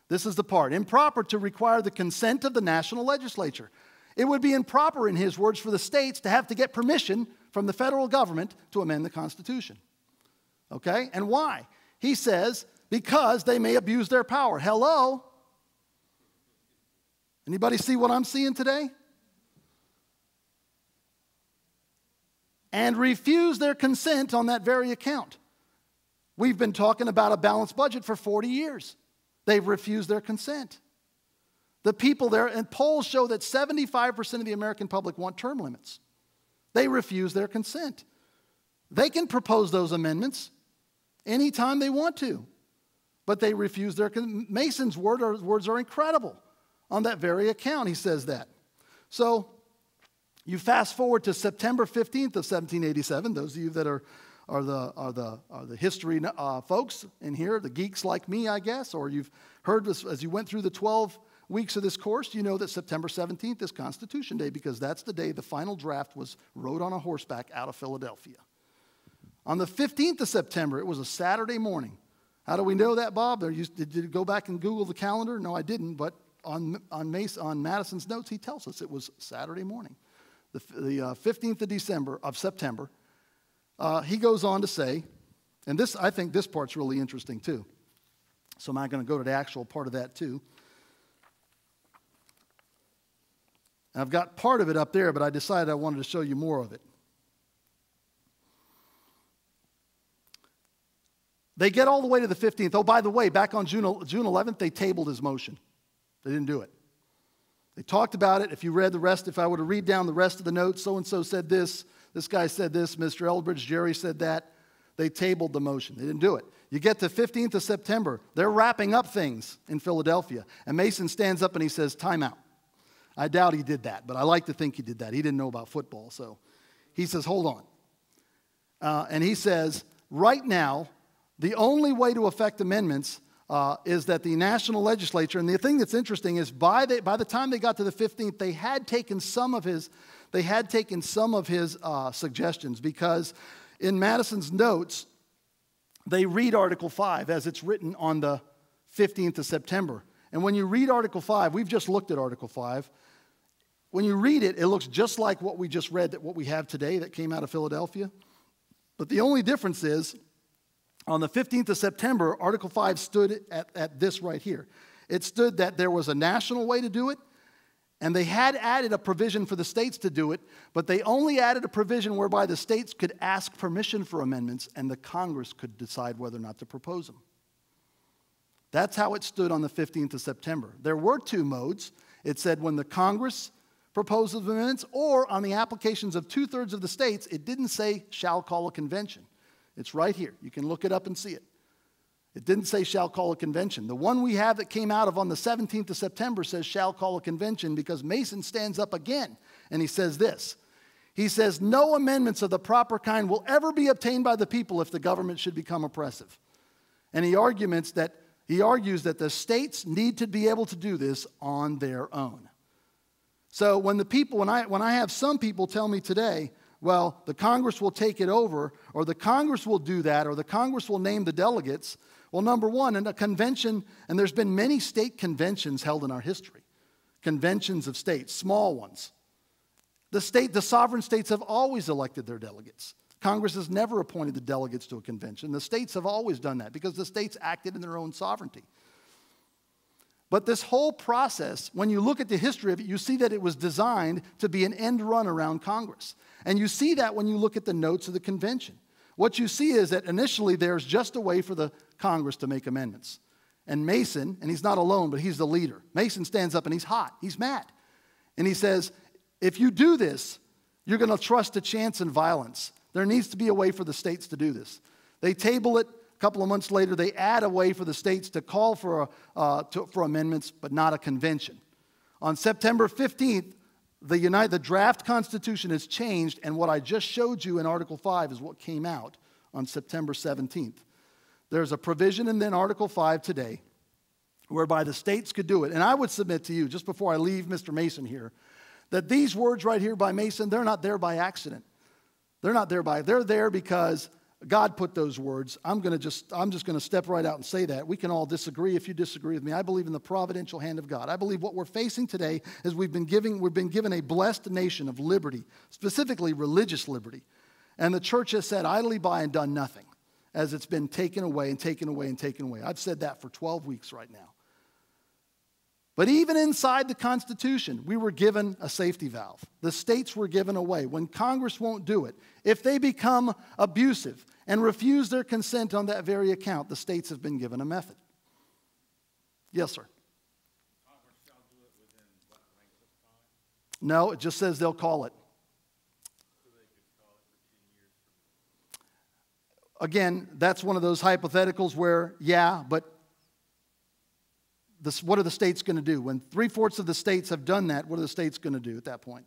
this is the part, improper to require the consent of the national legislature. It would be improper, in his words, for the states to have to get permission from the federal government to amend the Constitution. Okay? And why? He says, because they may abuse their power. Hello? Anybody see what I'm seeing today? And refuse their consent on that very account. We've been talking about a balanced budget for 40 years. They've refused their consent. The people there, and polls show that 75% of the American public want term limits. They refuse their consent. They can propose those amendments anytime they want to, but they refuse their consent. Mason's words are incredible. On that very account, he says that. So, you fast forward to September 15th of 1787. Those of you that are the history folks in here, the geeks like me, I guess, or you've heard this as you went through the 12 weeks of this course, you know that September 17th is Constitution Day because that's the day the final draft was rode on a horseback out of Philadelphia. On the 15th of September, it was a Saturday morning. How do we know that, Bob? Did you go back and Google the calendar? No, I didn't, but on Madison's notes, he tells us it was Saturday morning. The 15th of September, he goes on to say, and this, I think this part's really interesting too. So I'm not going to go to the actual part of that too. And I've got part of it up there, but I decided I wanted to show you more of it. They get all the way to the 15th. Oh, by the way, back on June 11th, they tabled his motion. They didn't do it. They talked about it. If you read the rest, if I were to read down the rest of the notes, so-and-so said this guy said this, Mr. Eldridge, Jerry said that. They tabled the motion. They didn't do it. You get to 15th of September. They're wrapping up things in Philadelphia. And Mason stands up and he says, time out. I doubt he did that, but I like to think he did that. He didn't know about football, so he says, hold on. And he says, right now, the only way to affect amendments is that the national legislature, and the thing that's interesting is by the time they got to the 15th, they had taken some of his suggestions, because in Madison's notes, they read Article 5 as it's written on the 15th of September. And when you read Article 5, we've just looked at Article 5. When you read it, it looks just like what we just read, that what we have today that came out of Philadelphia. But the only difference is, on the 15th of September, Article 5 stood at this right here. It stood that there was a national way to do it, and they had added a provision for the states to do it, but they only added a provision whereby the states could ask permission for amendments, and the Congress could decide whether or not to propose them. That's how it stood on the 15th of September. There were two modes. It said when the Congress proposes amendments, or on the applications of 2/3 of the states, it didn't say shall call a convention. It's right here. You can look it up and see it. It didn't say shall call a convention. The one we have that came out of on the 17th of September says shall call a convention, because Mason stands up again and he says this. He says, no amendments of the proper kind will ever be obtained by the people if the government should become oppressive. And he argues that the states need to be able to do this on their own. So when I have some people tell me today, well, the Congress will take it over, or the Congress will do that, or the Congress will name the delegates. Well, number one, in a convention, and there's been many state conventions held in our history, conventions of states, small ones. The sovereign states have always elected their delegates. Congress has never appointed the delegates to a convention. The states have always done that because the states acted in their own sovereignty. But this whole process, when you look at the history of it, you see that it was designed to be an end run around Congress. And you see that when you look at the notes of the convention. What you see is that initially there's just a way for the Congress to make amendments. And Mason, and he's not alone, but he's the leader. Mason stands up and he's hot. He's mad. And he says, if you do this, you're going to trust to chance and violence. There needs to be a way for the states to do this. They table it. A couple of months later, they add a way for the states to call for amendments, but not a convention. On September 15th, the draft Constitution is changed, and what I just showed you in Article 5 is what came out on September 17th. There's a provision in Article 5 today whereby the states could do it. And I would submit to you, just before I leave Mr. Mason here, that these words right here by Mason, they're not there by accident. They're there because God put those words. I'm just going to step right out and say that. We can all disagree if you disagree with me. I believe in the providential hand of God. I believe what we're facing today is we've been given a blessed nation of liberty, specifically religious liberty. And the church has sat idly by and done nothing as it's been taken away and taken away and taken away. I've said that for 12 weeks right now. But even inside the Constitution, we were given a safety valve. The states were given away. When Congress won't do it, if they become abusive and refuse their consent on that very account, the states have been given a method. Yes, sir. Congress shall do it within what length of time? No, it just says they'll call it. So they could call it for 10 years from now. Again, that's one of those hypotheticals where, yeah, but what are the states going to do? When 3/4 of the states have done that, what are the states going to do at that point?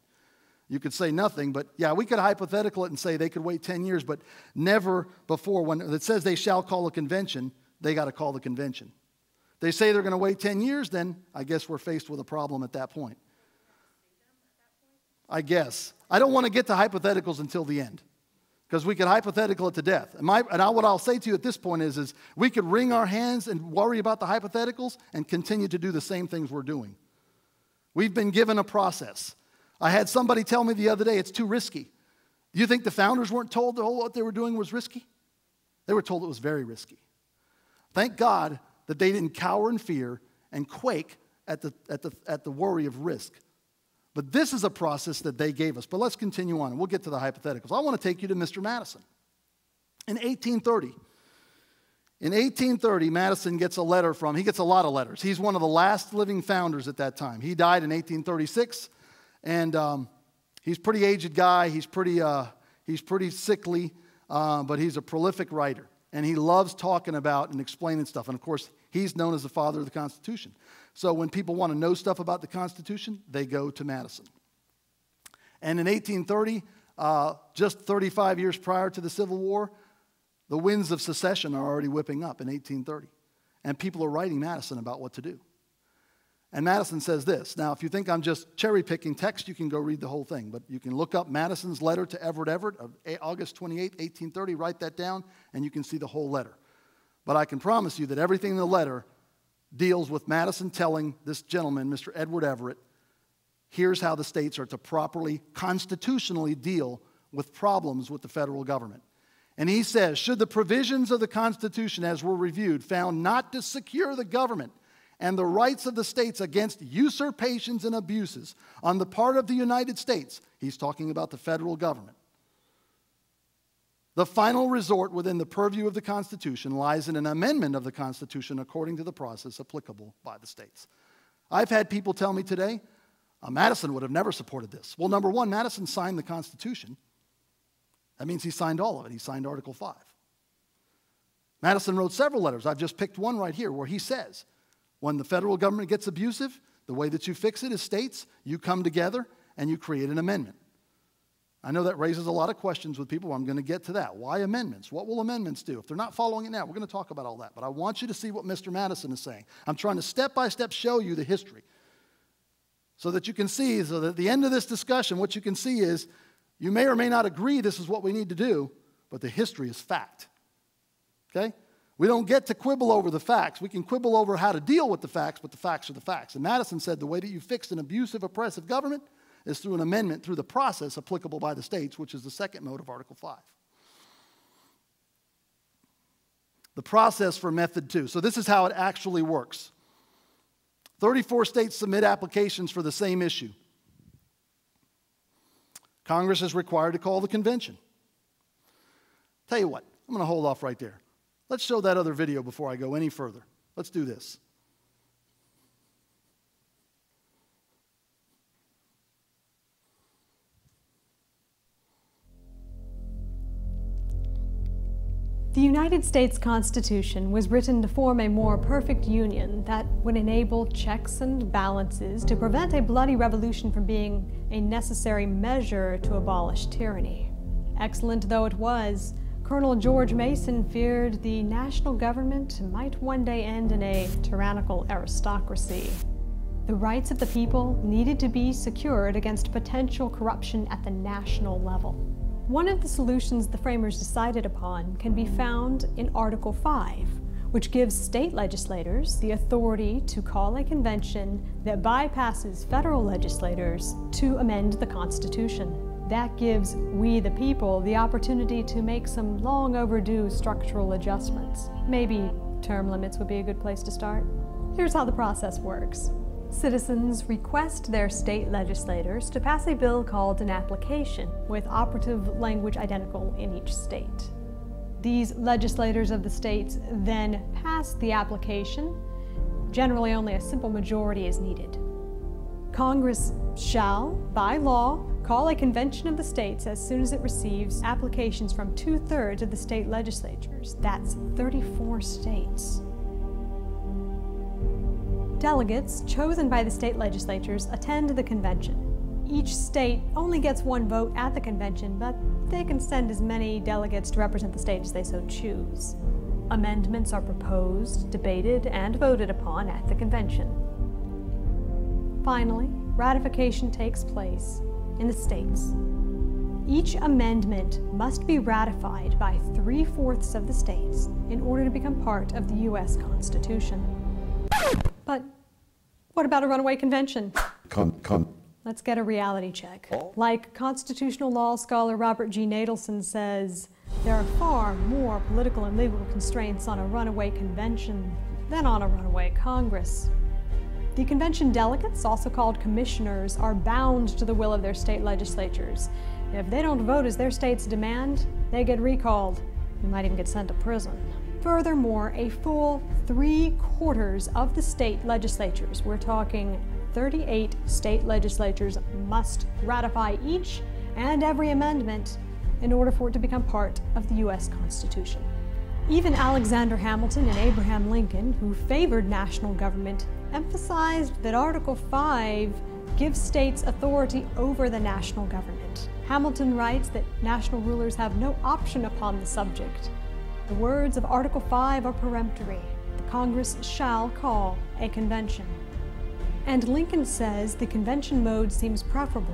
You could say nothing, but yeah, we could hypothetical it and say they could wait 10 years, but never before. When it says they shall call a convention, they got to call the convention. They say they're going to wait 10 years, then I guess we're faced with a problem at that point. I guess. I don't want to get to hypotheticals until the end, because we could hypothetical it to death. What I'll say to you at this point is we could wring our hands and worry about the hypotheticals and continue to do the same things we're doing. We've been given a process. I had somebody tell me the other day it's too risky. Do you think the founders weren't told that what they were doing was risky? They were told it was very risky. Thank God that they didn't cower in fear and quake at the worry of risk. But this is a process that they gave us. But let's continue on, and we'll get to the hypotheticals. I want to take you to Mr. Madison. In 1830, Madison gets a letter he gets a lot of letters. He's one of the last living founders at that time. He died in 1836, and he's a pretty aged guy. He's pretty sickly, but he's a prolific writer. And he loves talking about and explaining stuff. And, of course, he's known as the father of the Constitution. So when people want to know stuff about the Constitution, they go to Madison. And in 1830, just 35 years prior to the Civil War, The winds of secession are already whipping up in 1830, and people are writing Madison about what to do. And Madison says this. Now, if you think I'm just cherry-picking text, you can go read the whole thing, but you can look up Madison's letter to Everett of August 28, 1830, write that down, and you can see the whole letter. But I can promise you that everything in the letter deals with Madison telling this gentleman, Mr. Edward Everett, here's how the states are to properly, constitutionally deal with problems with the federal government. And he says, should the provisions of the Constitution as were reviewed found not to secure the government and the rights of the states against usurpations and abuses on the part of the United States, he's talking about the federal government, the final resort within the purview of the Constitution lies in an amendment of the Constitution according to the process applicable by the states. I've had people tell me today, Madison would have never supported this. Well, number one, Madison signed the Constitution. That means he signed all of it. He signed Article 5. Madison wrote several letters. I've just picked one right here where he says, when the federal government gets abusive, the way that you fix it is states, you come together and you create an amendment. I know that raises a lot of questions with people. I'm going to get to that. Why amendments? What will amendments do? If they're not following it now, we're going to talk about all that. But I want you to see what Mr. Madison is saying. I'm trying to step-by-step show you the history so that you can see, so that at the end of this discussion, what you can see is you may or may not agree this is what we need to do, but the history is fact. Okay? We don't get to quibble over the facts. We can quibble over how to deal with the facts, but the facts are the facts. And Madison said the way that you fix an abusive, oppressive government is through an amendment through the process applicable by the states, which is the second mode of Article 5. The process for method 2. So this is how it actually works. 34 states submit applications for the same issue. Congress is required to call the convention. Tell you what, I'm going to hold off right there. Let's show that other video before I go any further. Let's do this. The United States Constitution was written to form a more perfect union that would enable checks and balances to prevent a bloody revolution from being a necessary measure to abolish tyranny. Excellent though it was, Colonel George Mason feared the national government might one day end in a tyrannical aristocracy. The rights of the people needed to be secured against potential corruption at the national level. One of the solutions the framers decided upon can be found in Article 5, which gives state legislators the authority to call a convention that bypasses federal legislators to amend the Constitution. That gives we the people the opportunity to make some long overdue structural adjustments. Maybe term limits would be a good place to start. Here's how the process works. Citizens request their state legislators to pass a bill called an application, with operative language identical in each state. These legislators of the states then pass the application. Generally, only a simple majority is needed. Congress shall, by law, call a convention of the states as soon as it receives applications from 2/3 of the state legislatures. That's 34 states. Delegates chosen by the state legislatures attend the convention. Each state only gets one vote at the convention, but they can send as many delegates to represent the state as they so choose. Amendments are proposed, debated, and voted upon at the convention. Finally, ratification takes place in the states. Each amendment must be ratified by 3/4 of the states in order to become part of the U.S. Constitution. But what about a runaway convention? Let's get a reality check. Like constitutional law scholar Robert G. Nadelson says, there are far more political and legal constraints on a runaway convention than on a runaway Congress. The convention delegates, also called commissioners, are bound to the will of their state legislatures. If they don't vote as their states demand, they get recalled. They might even get sent to prison. Furthermore, a full 3/4 of the state legislatures, we're talking 38 state legislatures, must ratify each and every amendment in order for it to become part of the U.S. Constitution. Even Alexander Hamilton and Abraham Lincoln, who favored national government, emphasized that Article 5 gives states authority over the national government. Hamilton writes that national rulers have no option upon the subject. The words of Article 5 are peremptory. The Congress shall call a convention. And Lincoln says the convention mode seems preferable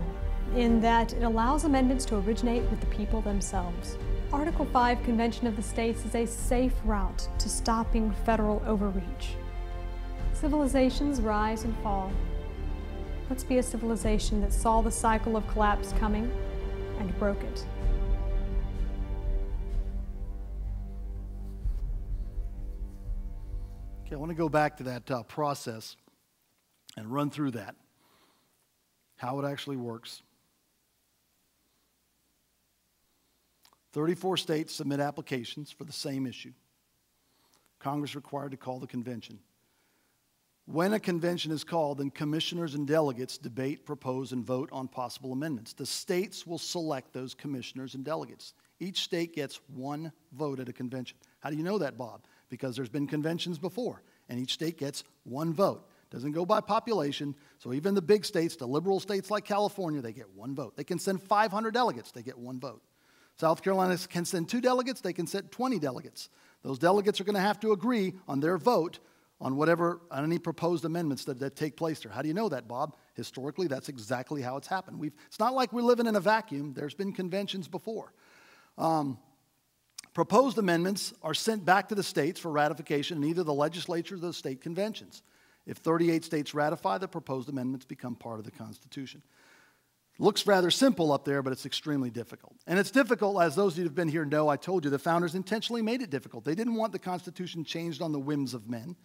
in that it allows amendments to originate with the people themselves. Article 5 Convention of the States is a safe route to stopping federal overreach. Civilizations rise and fall. Let's be a civilization that saw the cycle of collapse coming and broke it. Okay, I want to go back to that process and run through that, how it actually works. 34 states submit applications for the same issue. Congress required to call the convention. When a convention is called, then commissioners and delegates debate, propose, and vote on possible amendments. The states will select those commissioners and delegates. Each state gets one vote at a convention. How do you know that, Bob? Because there's been conventions before, and each state gets one vote. Doesn't go by population, so even the big states, the liberal states like California, they get one vote. They can send 500 delegates, they get one vote. South Carolina can send 2 delegates, they can send 20 delegates. Those delegates are going to have to agree on their vote on on any proposed amendments that take place there. How do you know that, Bob? Historically, that's exactly how it's happened. It's not like we're living in a vacuum. There's been conventions before. Proposed amendments are sent back to the states for ratification in either the legislature or the state conventions. If 38 states ratify, the proposed amendments become part of the Constitution. Looks rather simple up there, but it's extremely difficult. And it's difficult, as those of you who have been here know, I told you, the founders intentionally made it difficult. They didn't want the Constitution changed on the whims of men.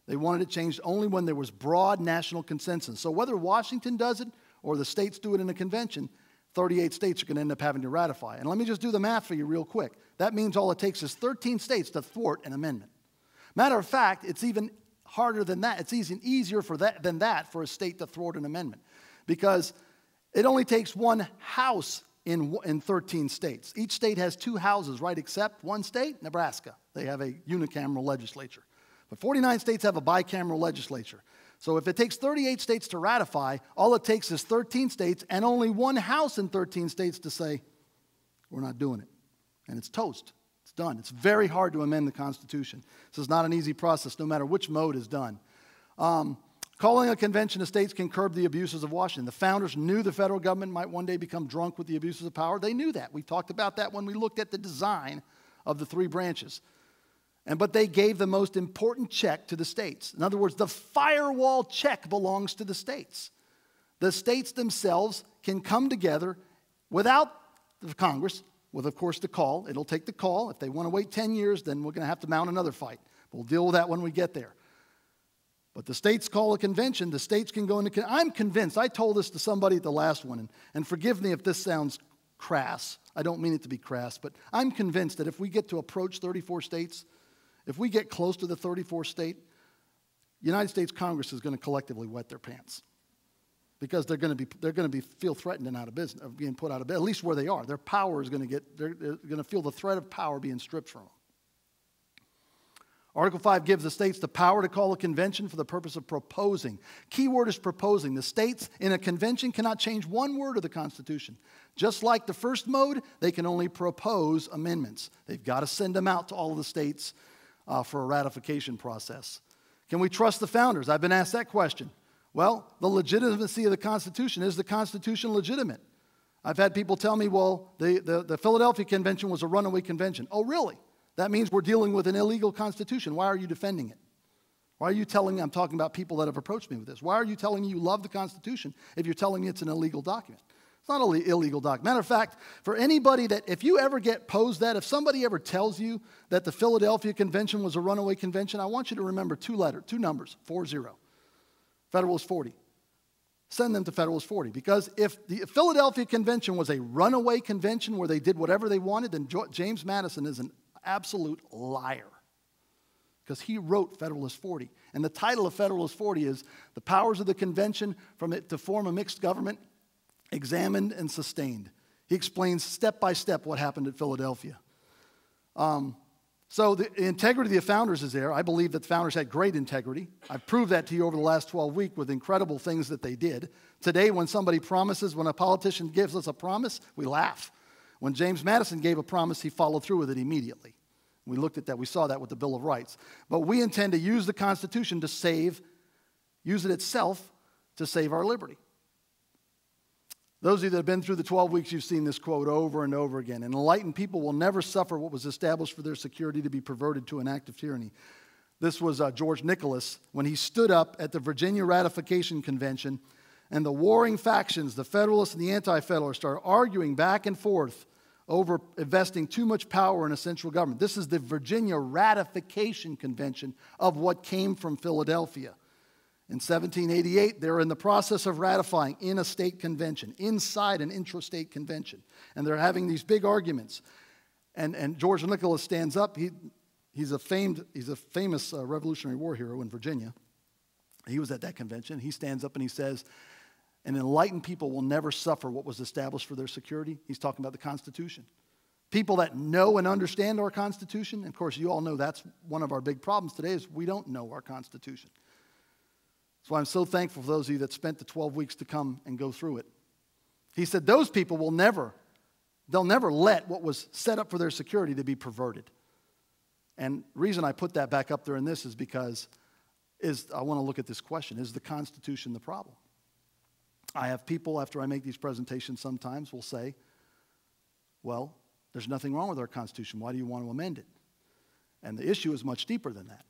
They wanted it changed only when there was broad national consensus. So whether Washington does it or the states do it in a convention, 38 states are going to end up having to ratify. And let me just do the math for you real quick. That means all it takes is 13 states to thwart an amendment. Matter of fact, it's even harder than that. It's even easier than that for a state to thwart an amendment, because it only takes one house in 13 states. Each state has 2 houses, right, except one state, Nebraska. They have a unicameral legislature. But 49 states have a bicameral legislature. So if it takes 38 states to ratify, all it takes is 13 states and only one house in 13 states to say, we're not doing it. And it's toast. It's done. It's very hard to amend the Constitution. This is not an easy process, no matter which mode is done. Calling a convention of states can curb the abuses of Washington. The founders knew the federal government might one day become drunk with the abuses of power. They knew that. We talked about that when we looked at the design of the 3 branches. But they gave the most important check to the states. In other words, the firewall check belongs to the states. The states themselves can come together without the Congress, with, of course, the call. It'll take the call. If they want to wait 10 years, then we're going to have to mount another fight. We'll deal with that when we get there. But the states call a convention. The states can go into... I'm convinced. I told this to somebody at the last one, and forgive me if this sounds crass. I don't mean it to be crass, but I'm convinced that if we get to approach 34 states, if we get close to the 34th state, United States Congress is going to collectively wet their pants, because they're going to feel threatened and out of business, of being put out of business, at least where they are. Their power is going to they're going to feel the threat of power being stripped from them. Article 5 gives the states the power to call a convention for the purpose of proposing. Key word is proposing. The states in a convention cannot change one word of the Constitution. Just like the first mode, they can only propose amendments. They've got to send them out to all of the states for a ratification process. Can we trust the founders? I've been asked that question. Well, the legitimacy of the Constitution, is the Constitution legitimate? I've had people tell me, well, the Philadelphia Convention was a runaway convention. Oh, really? That means we're dealing with an illegal constitution. Why are you defending it? Why are you telling me, I'm talking about people that have approached me with this, why are you telling me you love the Constitution if you're telling me it's an illegal document? It's not an illegal document. Matter of fact, for anybody that, if you ever get posed that, if somebody ever tells you that the Philadelphia Convention was a runaway convention, I want you to remember 2 numbers, 40. Federalist 40. Send them to Federalist 40. Because if the Philadelphia Convention was a runaway convention where they did whatever they wanted, then James Madison is an absolute liar, because he wrote Federalist 40. And the title of Federalist 40 is The Powers of the Convention from it to Form a Mixed Government, Examined and Sustained. He explains step by step what happened at Philadelphia. So the integrity of the founders is there. I believe that the founders had great integrity. I've proved that to you over the last 12 weeks with incredible things that they did. Today, when somebody promises, when a politician gives us a promise, we laugh. When James Madison gave a promise, he followed through with it immediately. We looked at that. We saw that with the Bill of Rights. But we intend to use the Constitution to use it itself to save our liberty. Those of you that have been through the 12 weeks, you've seen this quote over and over again. Enlightened people will never suffer what was established for their security to be perverted to an act of tyranny. This was George Nicholas when he stood up at the Virginia Ratification Convention, and the warring factions, the Federalists and the Anti-Federalists, started arguing back and forth over investing too much power in a central government. This is the Virginia Ratification Convention of what came from Philadelphia. In 1788, they were in the process of ratifying in a state convention, inside an intrastate convention. And they're having these big arguments. And George Nicholas stands up. He's a famous Revolutionary War hero in Virginia. He was at that convention. He stands up and he says, "An enlightened people will never suffer what was established for their security." He's talking about the Constitution. People that know and understand our Constitution, and of course you all know that's one of our big problems today is we don't know our Constitution. That's why I'm so thankful for those of you that spent the 12 weeks to come and go through it. He said those people they'll never let what was set up for their security to be perverted. And the reason I put that back up there in this is because I want to look at this question. Is the Constitution the problem? I have people, after I make these presentations sometimes, will say, well, there's nothing wrong with our Constitution. Why do you want to amend it? And the issue is much deeper than that.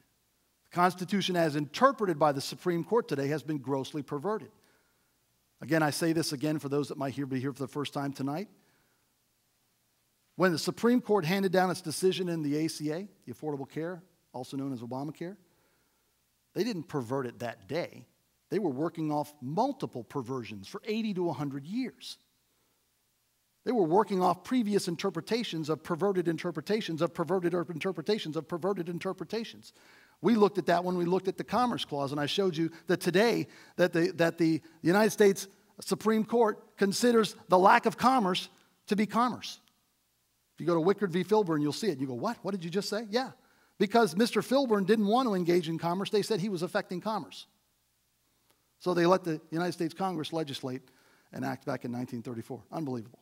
The Constitution, as interpreted by the Supreme Court today, has been grossly perverted. Again, I say this again for those that might be here for the first time tonight. When the Supreme Court handed down its decision in the ACA, the Affordable Care, also known as Obamacare, they didn't pervert it that day. They were working off multiple perversions for 80 to 100 years. They were working off previous interpretations of perverted interpretations of perverted interpretations of perverted interpretations. We looked at that when we looked at the Commerce Clause, and I showed you that today that the United States Supreme Court considers the lack of commerce to be commerce. If you go to Wickard v. Filburn, you'll see it. You go, what? What did you just say? Yeah. Because Mr. Filburn didn't want to engage in commerce. They said he was affecting commerce. So they let the United States Congress legislate an act back in 1934. Unbelievable.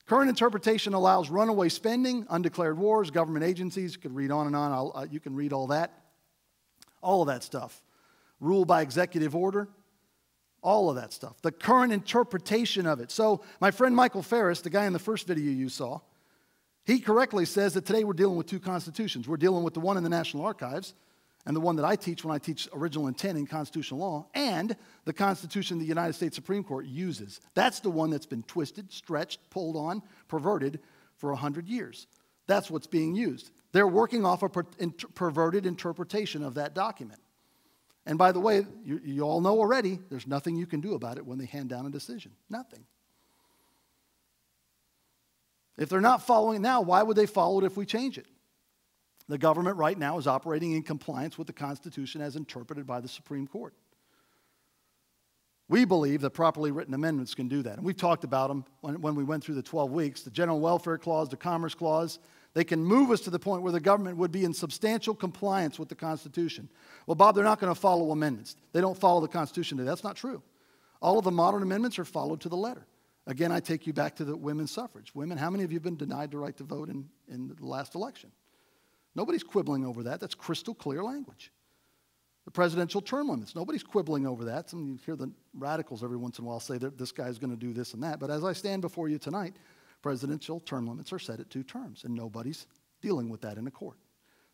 Current interpretation allows runaway spending, undeclared wars, government agencies. You could read on and on. You can read all that. All of that stuff. Rule by executive order. All of that stuff. The current interpretation of it. So my friend Michael Ferris, the guy in the first video you saw, he correctly says that today we're dealing with two constitutions. We're dealing with the one in the National Archives and the one that I teach when I teach original intent in constitutional law, and the Constitution the United States Supreme Court uses. That's the one that's been twisted, stretched, pulled on, perverted for 100 years. That's what's being used. They're working off a perverted interpretation of that document. And by the way, you all know already, there's nothing you can do about it when they hand down a decision. Nothing. If they're not following it now, why would they follow it if we change it? The government right now is operating in compliance with the Constitution as interpreted by the Supreme Court. We believe that properly written amendments can do that. And we've talked about them when we went through the 12 weeks. The General Welfare Clause, the Commerce Clause, they can move us to the point where the government would be in substantial compliance with the Constitution. Well, Bob, they're not going to follow amendments. They don't follow the Constitution today. That's not true. All of the modern amendments are followed to the letter. Again, I take you back to the women's suffrage. Women, how many of you have been denied the right to vote in the last election? Nobody's quibbling over that. That's crystal clear language. The presidential term limits, nobody's quibbling over that. Some of you hear the radicals every once in a while say that this guy's going to do this and that. But as I stand before you tonight, presidential term limits are set at 2 terms, and nobody's dealing with that in a court.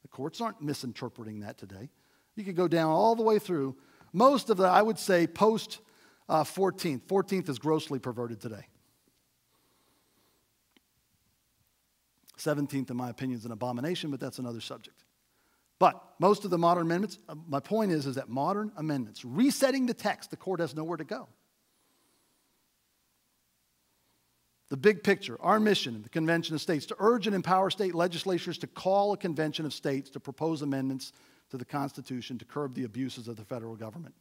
The courts aren't misinterpreting that today. You could go down all the way through. Most of the, I would say, post 14th. 14th is grossly perverted today. 17th, in my opinion, is an abomination, but that's another subject. But most of the modern amendments, my point is that modern amendments, resetting the text, the court has nowhere to go. The big picture, our mission in the Convention of States, to urge and empower state legislatures to call a convention of states to propose amendments to the Constitution to curb the abuses of the federal government.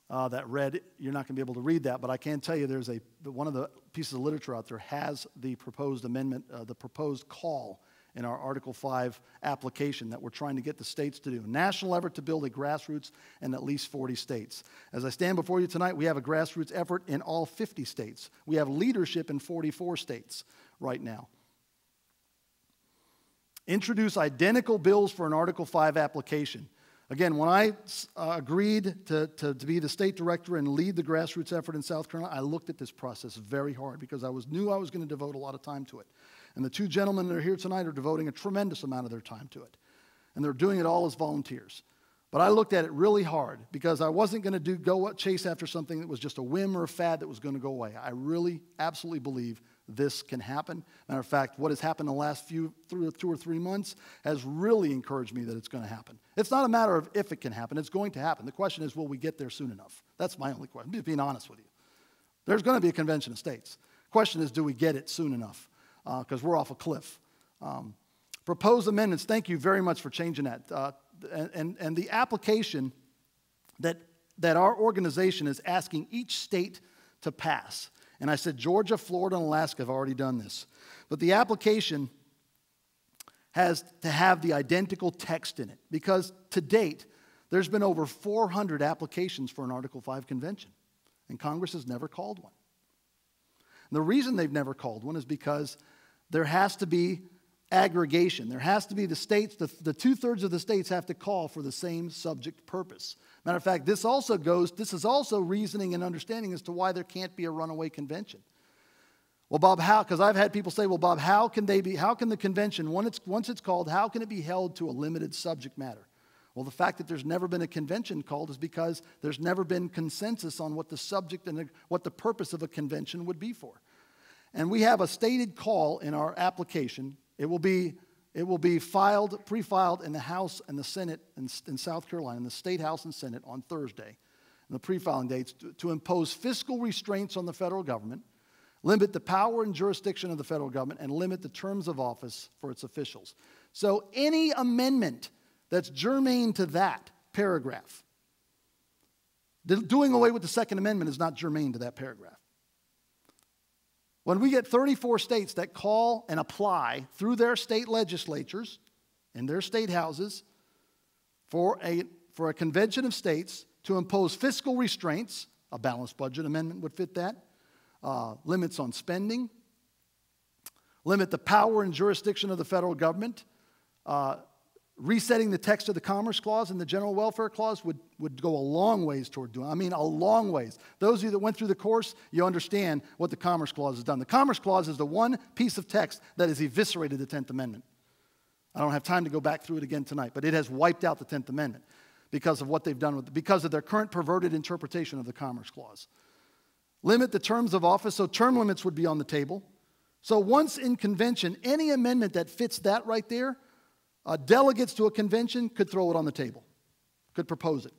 That red, you're not going to be able to read that, but I can tell you there's one of the pieces of literature out there has the proposed amendment, the proposed call in our Article 5 application that we're trying to get the states to do. National effort to build a grassroots in at least 40 states. As I stand before you tonight, we have a grassroots effort in all 50 states. We have leadership in 44 states. right now. Introduce identical bills for an Article 5 application. Again, when I agreed to be the state director and lead the grassroots effort in South Carolina, I looked at this process very hard because I knew I was going to devote a lot of time to it. And the two gentlemen that are here tonight are devoting a tremendous amount of their time to it. And they're doing it all as volunteers. But I looked at it really hard because I wasn't going to go chase after something that was just a whim or a fad that was going to go away. I really, absolutely believe this can happen. Matter of fact, what has happened in the last 2 or 3 months has really encouraged me that it's going to happen. It's not a matter of if it can happen. It's going to happen. The question is, will we get there soon enough? That's my only question. I'm just being honest with you. There's going to be a convention of states. The question is, do we get it soon enough? Because we're off a cliff. Proposed amendments, thank you very much for changing that. And the application that our organization is asking each state to pass. And I said Georgia, Florida, and Alaska have already done this. But the application has to have the identical text in it. Because to date, there's been over 400 applications for an Article 5 convention. And Congress has never called one. And the reason they've never called one is because there has to be aggregation. There has to be the states, the 2/3 of the states have to call for the same subject purpose. Matter of fact, this is also reasoning and understanding as to why there can't be a runaway convention. Well, Bob, how? Because I've had people say, well, Bob, how can the convention, once it's called, how can it be held to a limited subject matter? Well, the fact that there's never been a convention called is because there's never been consensus on what the subject and what the purpose of a convention would be for. And we have a stated call in our application. It will be pre-filed in the House and the Senate in South Carolina, in the State House and Senate on Thursday, and the pre-filing dates, to impose fiscal restraints on the federal government, limit the power and jurisdiction of the federal government, and limit the terms of office for its officials. So any amendment that's germane to that paragraph, doing away with the Second Amendment is not germane to that paragraph. When we get 34 states that call and apply through their state legislatures and their state houses for a convention of states to impose fiscal restraints, a balanced budget amendment would fit that, limits on spending, limit the power and jurisdiction of the federal government, resetting the text of the Commerce Clause and the General Welfare Clause would go a long ways toward doing. I mean, a long ways. Those of you that went through the course, you understand what the Commerce Clause has done. The Commerce Clause is the one piece of text that has eviscerated the 10th Amendment. I don't have time to go back through it again tonight, but it has wiped out the 10th Amendment because of what they've done because of their current perverted interpretation of the Commerce Clause. Limit the terms of office, so term limits would be on the table. So once in convention, any amendment that fits that right there, delegates to a convention could throw it on the table, could propose it.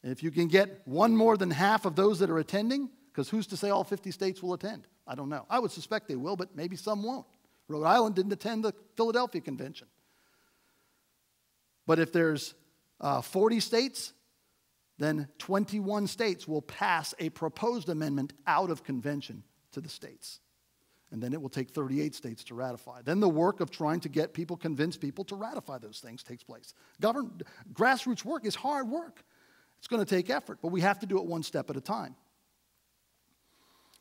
And if you can get one more than half of those that are attending, because who's to say all 50 states will attend? I don't know. I would suspect they will, but maybe some won't. Rhode Island didn't attend the Philadelphia Convention. But if there's 40 states, then 21 states will pass a proposed amendment out of convention to the states. And then it will take 38 states to ratify. Then the work of trying to convince people to ratify those things takes place. Grassroots work is hard work. It's going to take effort, but we have to do it one step at a time.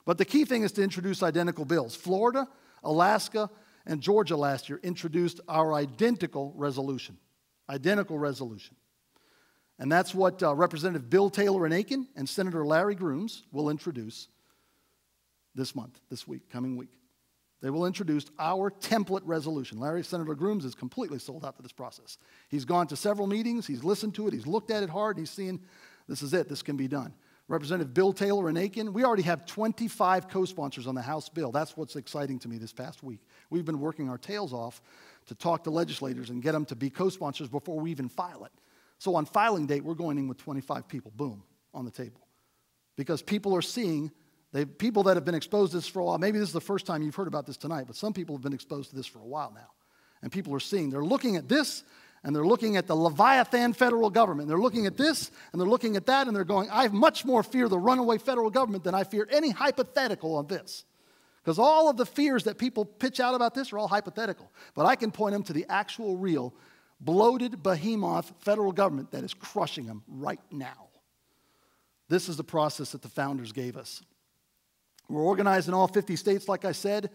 But the key thing is to introduce identical bills. Florida, Alaska, and Georgia last year introduced our identical resolution. Identical resolution. And that's what Representative Bill Taylor in Aiken and Senator Larry Grooms will introduce this month, this week, coming week. They will introduce our template resolution. Senator Grooms is completely sold out to this process. He's gone to several meetings, he's listened to it, he's looked at it hard, and he's seen this is it, this can be done. Representative Bill Taylor in Aiken, we already have 25 co-sponsors on the House bill. That's what's exciting to me this past week. We've been working our tails off to talk to legislators and get them to be co-sponsors before we even file it. So on filing date, we're going in with 25 people, boom, on the table. Because people are seeing people that have been exposed to this for a while, maybe this is the first time you've heard about this tonight, but some people have been exposed to this for a while now. And people are seeing, they're looking at this, and they're looking at the Leviathan federal government. They're looking at this, and they're looking at that, and they're going, I much more fear the runaway federal government than I fear any hypothetical on this. Because all of the fears that people pitch out about this are all hypothetical. But I can point them to the actual real, bloated behemoth federal government that is crushing them right now. This is the process that the founders gave us. We're organized in all 50 states, like I said.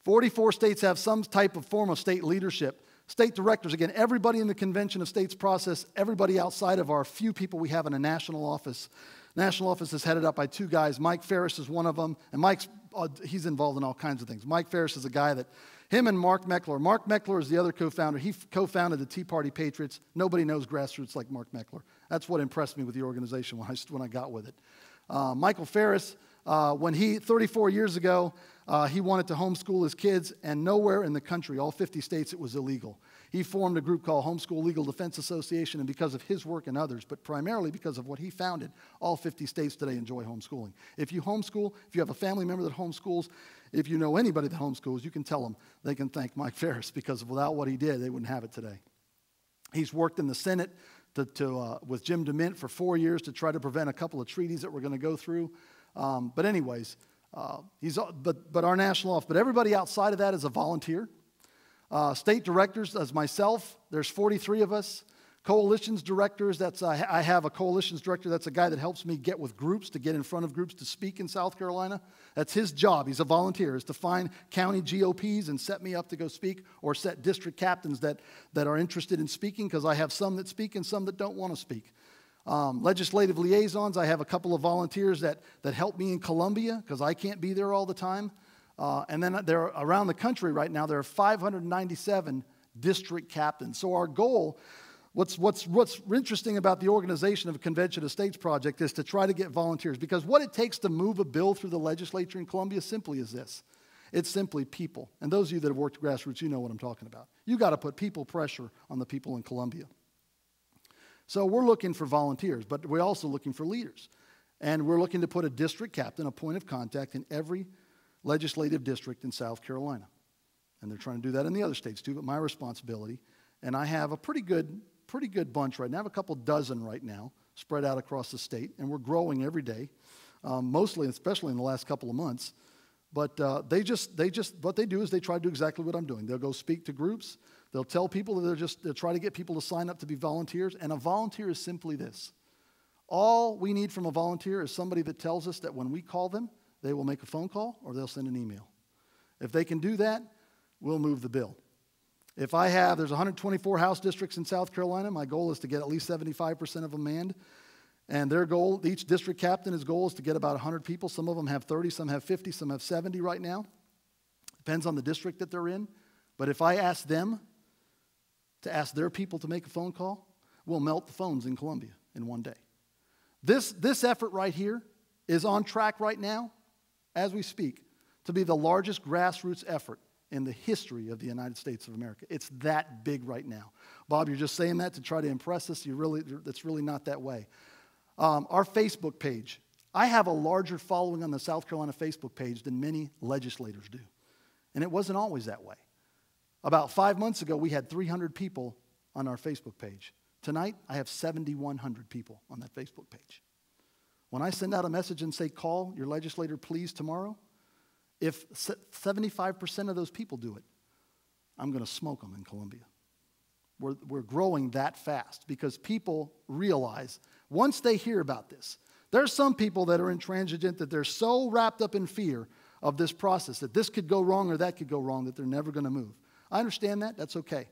44 states have some type of form of state leadership. State directors, again, everybody in the Convention of States process, everybody outside of our few people we have in a national office. National office is headed up by two guys. Mike Ferris is one of them, and he's involved in all kinds of things. Mike Ferris is a guy that, him and Mark Meckler. Mark Meckler is the other co-founder. He co-founded the Tea Party Patriots. Nobody knows grassroots like Mark Meckler. That's what impressed me with the organization when I got with it. Michael Ferris, when 34 years ago, he wanted to homeschool his kids, and nowhere in the country, all 50 states, it was illegal. He formed a group called Homeschool Legal Defense Association, and because of his work and others, but primarily because of what he founded, all 50 states today enjoy homeschooling. If you homeschool, if you have a family member that homeschools, if you know anybody that homeschools, you can tell them they can thank Mike Ferris, because without what he did, they wouldn't have it today. He's worked in the Senate with Jim DeMint for 4 years to try to prevent a couple of treaties that we're going to go through. But anyways, but our national office, but everybody outside of that is a volunteer. State directors, as myself, there's 43 of us. Coalitions directors, I have a coalitions director. That's a guy that helps me get with groups, to get in front of groups to speak in South Carolina. That's his job. He's a volunteer, is to find county GOPs and set me up to go speak, or set district captains that are interested in speaking, because I have some that speak and some that don't want to speak. Legislative liaisons, I have a couple of volunteers that help me in Columbia, because I can't be there all the time. And then around the country right now, there are 597 district captains. So our goal, what's interesting about the organization of a Convention of States project, is to try to get volunteers. Because what it takes to move a bill through the legislature in Columbia simply is this. It's simply people. And those of you that have worked grassroots, you know what I'm talking about. You got to put people pressure on the people in Columbia. So we're looking for volunteers, but we're also looking for leaders. And we're looking to put a district captain, a point of contact, in every legislative district in South Carolina. And they're trying to do that in the other states too, but my responsibility. And I have a pretty good bunch right now. I have a couple dozen right now spread out across the state, and we're growing every day, mostly, especially in the last couple of months. But what they do is they try to do exactly what I'm doing. They'll go speak to groups. They'll tell people that they'll try to get people to sign up to be volunteers. And a volunteer is simply this. All we need from a volunteer is somebody that tells us that when we call them, they will make a phone call or they'll send an email. If they can do that, we'll move the bill. There's 124 House districts in South Carolina. My goal is to get at least 75% of them manned. And their goal, each district captain, his goal is to get about 100 people. Some of them have 30, some have 50, some have 70 right now. Depends on the district that they're in. But if I ask them to ask their people to make a phone call, we'll melt the phones in Columbia in one day. This effort right here is on track right now, as we speak, to be the largest grassroots effort in the history of the United States of America. It's that big right now. Bob, you're just saying that to try to impress us. That's really not that way. Our Facebook page. I have a larger following on the South Carolina Facebook page than many legislators do. And it wasn't always that way. About 5 months ago, we had 300 people on our Facebook page. Tonight, I have 7,100 people on that Facebook page. When I send out a message and say, call your legislator, please, tomorrow, if 75% of those people do it, I'm going to smoke them in Columbia. We're growing that fast because people realize, once they hear about this, there's some people that are intransigent, that they're so wrapped up in fear of this process, that this could go wrong or that could go wrong, that they're never going to move. I understand that. That's okay.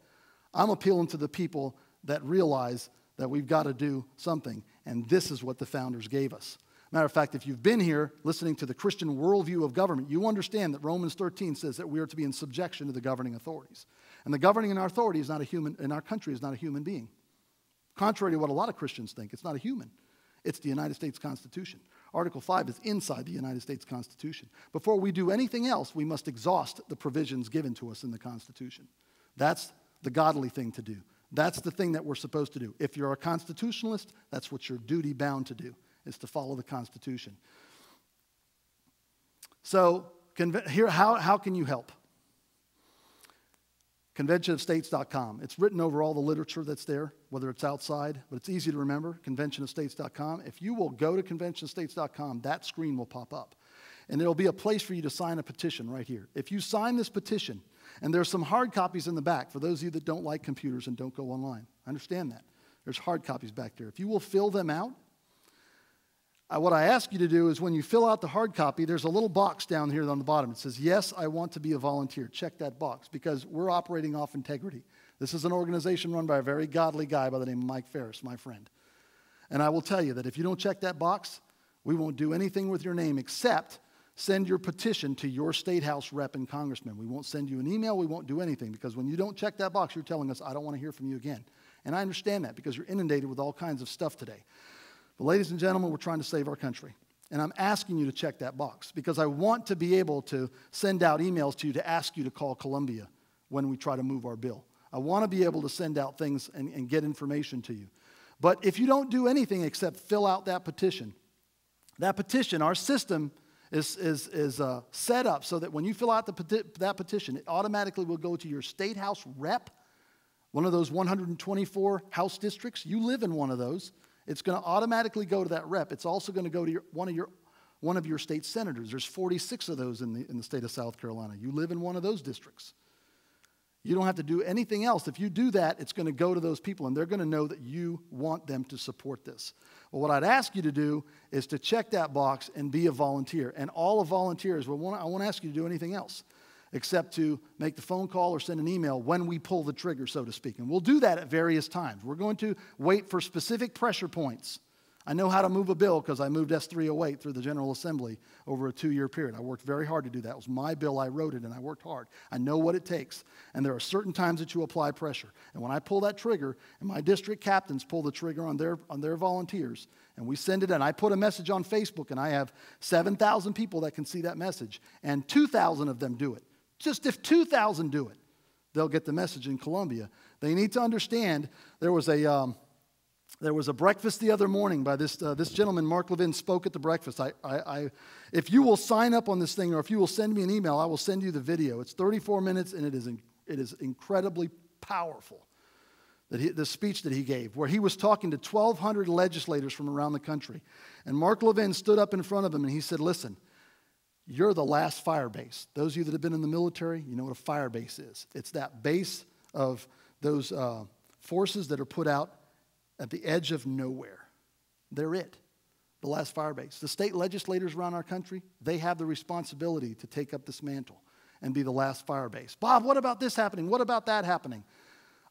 I'm appealing to the people that realize that we've got to do something, and this is what the founders gave us. Matter of fact, if you've been here listening to the Christian worldview of government, you understand that Romans 13 says that we are to be in subjection to the governing authorities. And the governing authority is not a human, in our country, is not a human being. Contrary to what a lot of Christians think, it's not a human. It's the United States Constitution. Article 5 is inside the United States Constitution. Before we do anything else, we must exhaust the provisions given to us in the Constitution. That's the godly thing to do. That's the thing that we're supposed to do. If you're a constitutionalist, that's what you're duty bound to do, is to follow the Constitution. So here, how can you help? Conventionofstates.com. It's written over all the literature that's there, whether it's outside, but it's easy to remember, conventionofstates.com. If you will go to conventionofstates.com, that screen will pop up. And there will be a place for you to sign a petition right here. If you sign this petition, and there's some hard copies in the back for those of you that don't like computers and don't go online. I understand that. There's hard copies back there. If you will fill them out, what I ask you to do is when you fill out the hard copy, there's a little box down here on the bottom. It says, yes, I want to be a volunteer. Check that box because we're operating off integrity. This is an organization run by a very godly guy by the name of Mike Ferris, my friend. And I will tell you that if you don't check that box, we won't do anything with your name except send your petition to your state house rep and congressman. We won't send you an email. We won't do anything because when you don't check that box, you're telling us, I don't want to hear from you again. And I understand that because you're inundated with all kinds of stuff today. But ladies and gentlemen, we're trying to save our country. And I'm asking you to check that box because I want to be able to send out emails to you to ask you to call Columbia when we try to move our bill. I want to be able to send out things and get information to you. But if you don't do anything except fill out that petition, our system is set up so that when you fill out that petition, it automatically will go to your state house rep, one of those 124 house districts. You live in one of those. It's going to automatically go to that rep. It's also going to go to one of your state senators. There's 46 of those in the state of South Carolina. You live in one of those districts. You don't have to do anything else. If you do that, it's going to go to those people, and they're going to know that you want them to support this. Well, what I'd ask you to do is to check that box and be a volunteer. And all of volunteers, I won't ask you to do anything else except to make the phone call or send an email when we pull the trigger, so to speak. And we'll do that at various times. We're going to wait for specific pressure points. I know how to move a bill because I moved S308 through the General Assembly over a 2-year period. I worked very hard to do that. It was my bill. I wrote it, and I worked hard. I know what it takes. And there are certain times that you apply pressure. And when I pull that trigger, and my district captains pull the trigger on their volunteers, and we send it in. I put a message on Facebook, and I have 7,000 people that can see that message, and 2,000 of them do it. Just if 2,000 do it, they'll get the message in Columbia. They need to understand there was a breakfast the other morning by this gentleman, Mark Levin, spoke at the breakfast. If you will sign up on this thing or if you will send me an email, I will send you the video. It's 34 minutes, and it is incredibly powerful, the speech that he gave, where he was talking to 1,200 legislators from around the country. And Mark Levin stood up in front of them, and he said, listen, you're the last fire base. Those of you that have been in the military, you know what a fire base is. It's that base of those forces that are put out at the edge of nowhere. They're it, the last fire base. The state legislators around our country, they have the responsibility to take up this mantle and be the last fire base. Bob, what about this happening? What about that happening?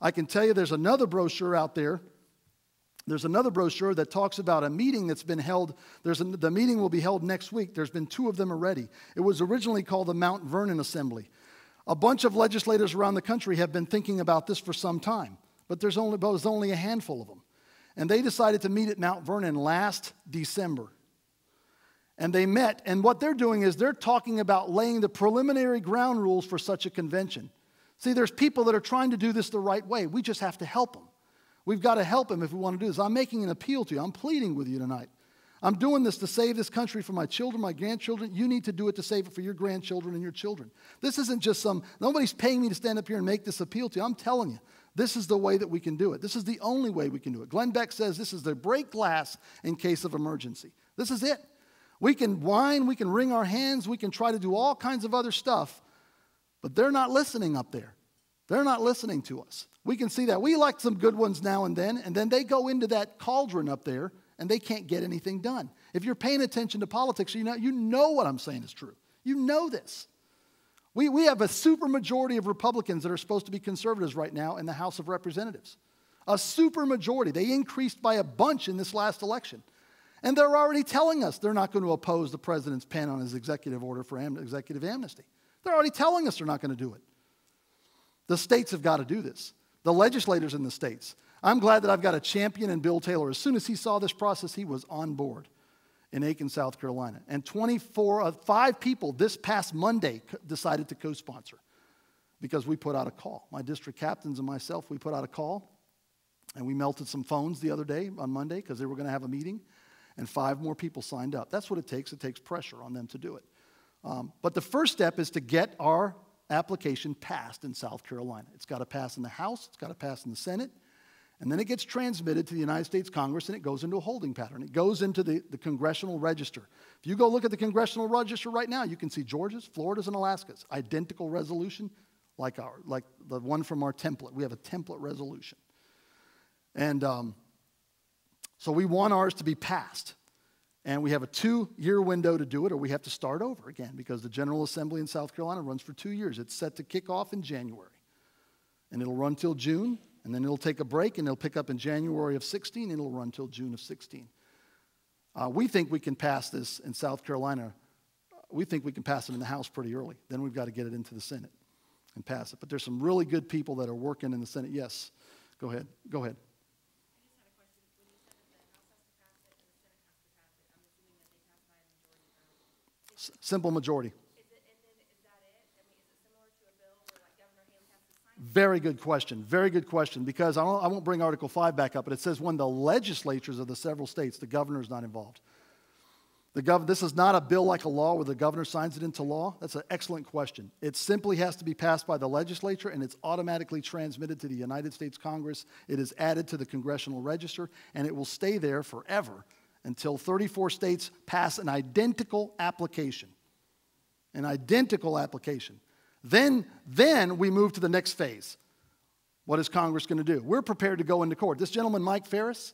I can tell you there's another brochure out there. There's another brochure that talks about a meeting that's been held. The meeting will be held next week. There's been 2 of them already. It was originally called the Mount Vernon Assembly. A bunch of legislators around the country have been thinking about this for some time, but there's only a handful of them. And they decided to meet at Mount Vernon last December. And they met, and what they're doing is they're talking about laying the preliminary ground rules for such a convention. See, there's people that are trying to do this the right way. We just have to help them. We've got to help them if we want to do this. I'm making an appeal to you. I'm pleading with you tonight. I'm doing this to save this country for my children, my grandchildren. You need to do it to save it for your grandchildren and your children. This isn't just nobody's paying me to stand up here and make this appeal to you. I'm telling you, this is the way that we can do it. This is the only way we can do it. Glenn Beck says this is the break glass in case of emergency. This is it. We can whine, we can wring our hands, we can try to do all kinds of other stuff, but they're not listening up there. They're not listening to us. We can see that. We elect some good ones now and then they go into that cauldron up there, and they can't get anything done. If you're paying attention to politics, you know what I'm saying is true. You know this. We have a supermajority of Republicans that are supposed to be conservatives right now in the House of Representatives. A supermajority. They increased by a bunch in this last election. And they're already telling us they're not going to oppose the president's pen on his executive order for executive amnesty. They're already telling us they're not going to do it. The states have got to do this. The legislators in the states. I'm glad that I've got a champion in Bill Taylor. As soon as he saw this process, he was on board in Aiken, South Carolina. And 5 people this past Monday decided to co-sponsor because we put out a call. My district captains and myself, we put out a call, and we melted some phones the other day on Monday because they were going to have a meeting, and 5 more people signed up. That's what it takes. It takes pressure on them to do it. But the first step is to get our application passed in South Carolina. It's got to pass in the House. It's got to pass in the Senate. And then it gets transmitted to the United States Congress, and it goes into a holding pattern. It goes into the Congressional Register. If you go look at the Congressional Register right now, you can see Georgia's, Florida's, and Alaska's. Identical resolution like the one from our template. We have a template resolution. And so we want ours to be passed. And we have a 2-year window to do it, or we have to start over again, because the General Assembly in South Carolina runs for 2 years. It's set to kick off in January. And it'll run till June, and then it'll take a break, and it'll pick up in January of 16, and it'll run till June of 16. We think we can pass this in South Carolina. We think we can pass it in the House pretty early. Then we've got to get it into the Senate and pass it. But there's some really good people that are working in the Senate. Yes, go ahead. Go ahead. Simple majority. Very good question. Very good question. Because I won't bring Article 5 back up, but it says when the legislatures of the several states, the governor is not involved. This is not a bill like a law where the governor signs it into law. That's an excellent question. It simply has to be passed by the legislature, and it's automatically transmitted to the United States Congress. It is added to the Congressional Register, and it will stay there forever until 34 states pass an identical application. An identical application. Then we move to the next phase. What is Congress going to do? We're prepared to go into court. This gentleman, Mike Ferris,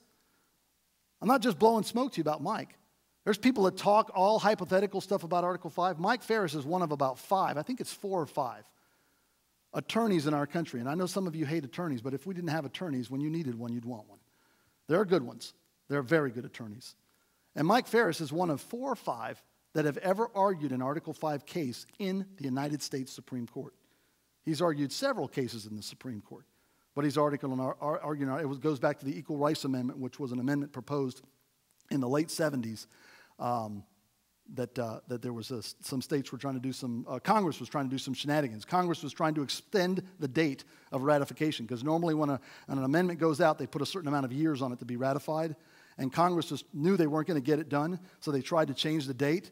I'm not just blowing smoke to you about Mike. There's people that talk all hypothetical stuff about Article 5. Mike Ferris is one of about 5, I think it's 4 or 5, attorneys in our country. And I know some of you hate attorneys, but if we didn't have attorneys, when you needed one, you'd want one. There are good ones. They're very good attorneys. And Mike Ferris is one of 4 or 5 that have ever argued an Article 5 case in the United States Supreme Court. He's argued several cases in the Supreme Court. But he's arguing, it goes back to the Equal Rights Amendment, which was an amendment proposed in the late 70s that there was some states were trying to do some, Congress was trying to do some shenanigans. Congress was trying to extend the date of ratification, because normally when an amendment goes out, they put a certain amount of years on it to be ratified. And Congress just knew they weren't going to get it done, so they tried to change the date.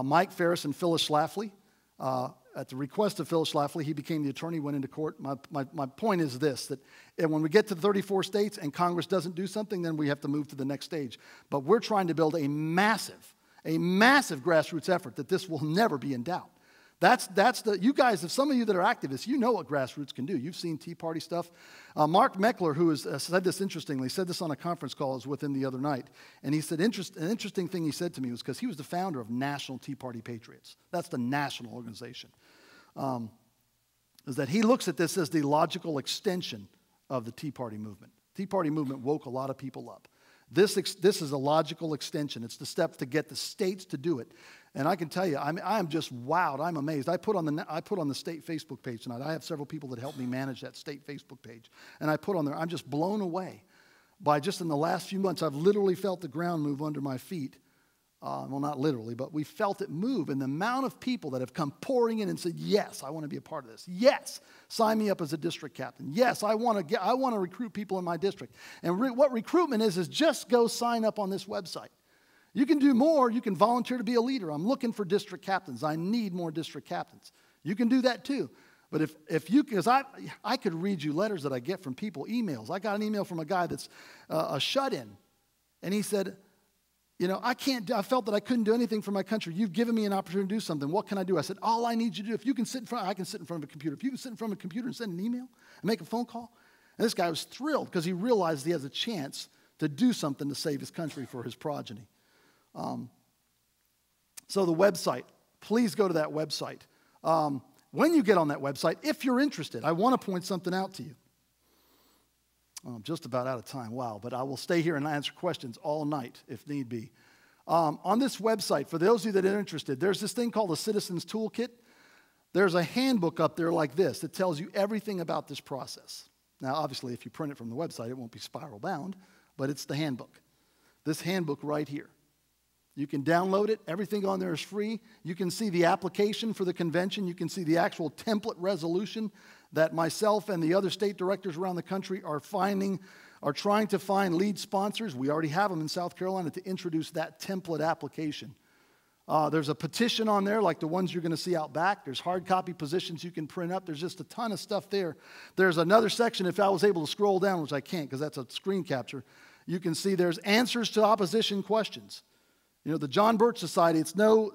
Mike Ferris and Phyllis Schlafly, at the request of Phyllis Schlafly, he became the attorney, went into court. My point is this, that when we get to 34 states and Congress doesn't do something, then we have to move to the next stage. But we're trying to build a massive grassroots effort that this will never be in doubt. You guys, if some of you that are activists, you know what grassroots can do. You've seen Tea Party stuff. Mark Meckler, who has said this interestingly, said this on a conference call I was with him the other night, and he said, an interesting thing he said to me was, because he was the founder of National Tea Party Patriots. That's the national organization. Is that he looks at this as the logical extension of the Tea Party movement. Tea Party movement woke a lot of people up. This is a logical extension. It's the step to get the states to do it. And I can tell you, I'm just wowed. I'm amazed. I put on the state Facebook page tonight. I have several people that help me manage that state Facebook page. And I put on there, I'm just blown away by just in the last few months, I've literally felt the ground move under my feet. Well, not literally, but we felt it move. And the amount of people that have come pouring in and said, yes, I want to be a part of this. Yes, sign me up as a district captain. Yes, I want to recruit people in my district. And what recruitment is just go sign up on this website. You can do more. You can volunteer to be a leader. I'm looking for district captains. I need more district captains. You can do that too. But if you, because I could read you letters that I get from people, emails. I got an email from a guy that's a shut-in. And he said, I felt that I couldn't do anything for my country. You've given me an opportunity to do something. What can I do? I said, all I need you to do, if you can sit in front, I can sit in front of a computer. If you can sit in front of a computer and send an email and make a phone call. And this guy was thrilled because he realized he has a chance to do something to save his country for his progeny. So the website, please go to that website. When you get on that website, if you're interested, I want to point something out to you. I'm just about out of time, wow, but I will stay here and answer questions all night if need be. On this website, for those of you that are interested, there's this thing called a Citizens Toolkit. There's a handbook up there like this that tells you everything about this process. Now, obviously, if you print it from the website, it won't be spiral bound, but it's the handbook. This handbook right here. You can download it. Everything on there is free. You can see the application for the convention. You can see the actual template resolution that myself and the other state directors around the country are trying to find lead sponsors. We already have them in South Carolina to introduce that template application. There's a petition on there like the ones you're going to see out back. There's hard copy positions you can print up. There's just a ton of stuff there. There's another section, if I was able to scroll down, which I can't because that's a screen capture, you can see there's answers to opposition questions. The John Birch Society, it's no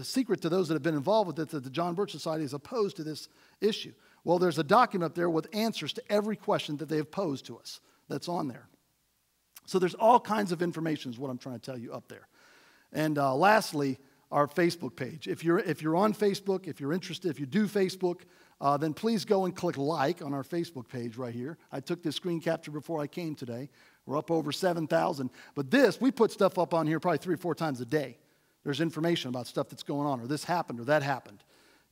secret to those that have been involved with it that the John Birch Society is opposed to this issue. Well, there's a document up there with answers to every question that they have posed to us that's on there. So there's all kinds of information is what I'm trying to tell you up there. And lastly, our Facebook page. If you're on Facebook, if you're interested, if you do Facebook, then please go and click like on our Facebook page right here. I took this screen capture before I came today. We're up over 7,000. But we put stuff up on here probably 3 or 4 times a day. There's information about stuff that's going on, or this happened, or that happened.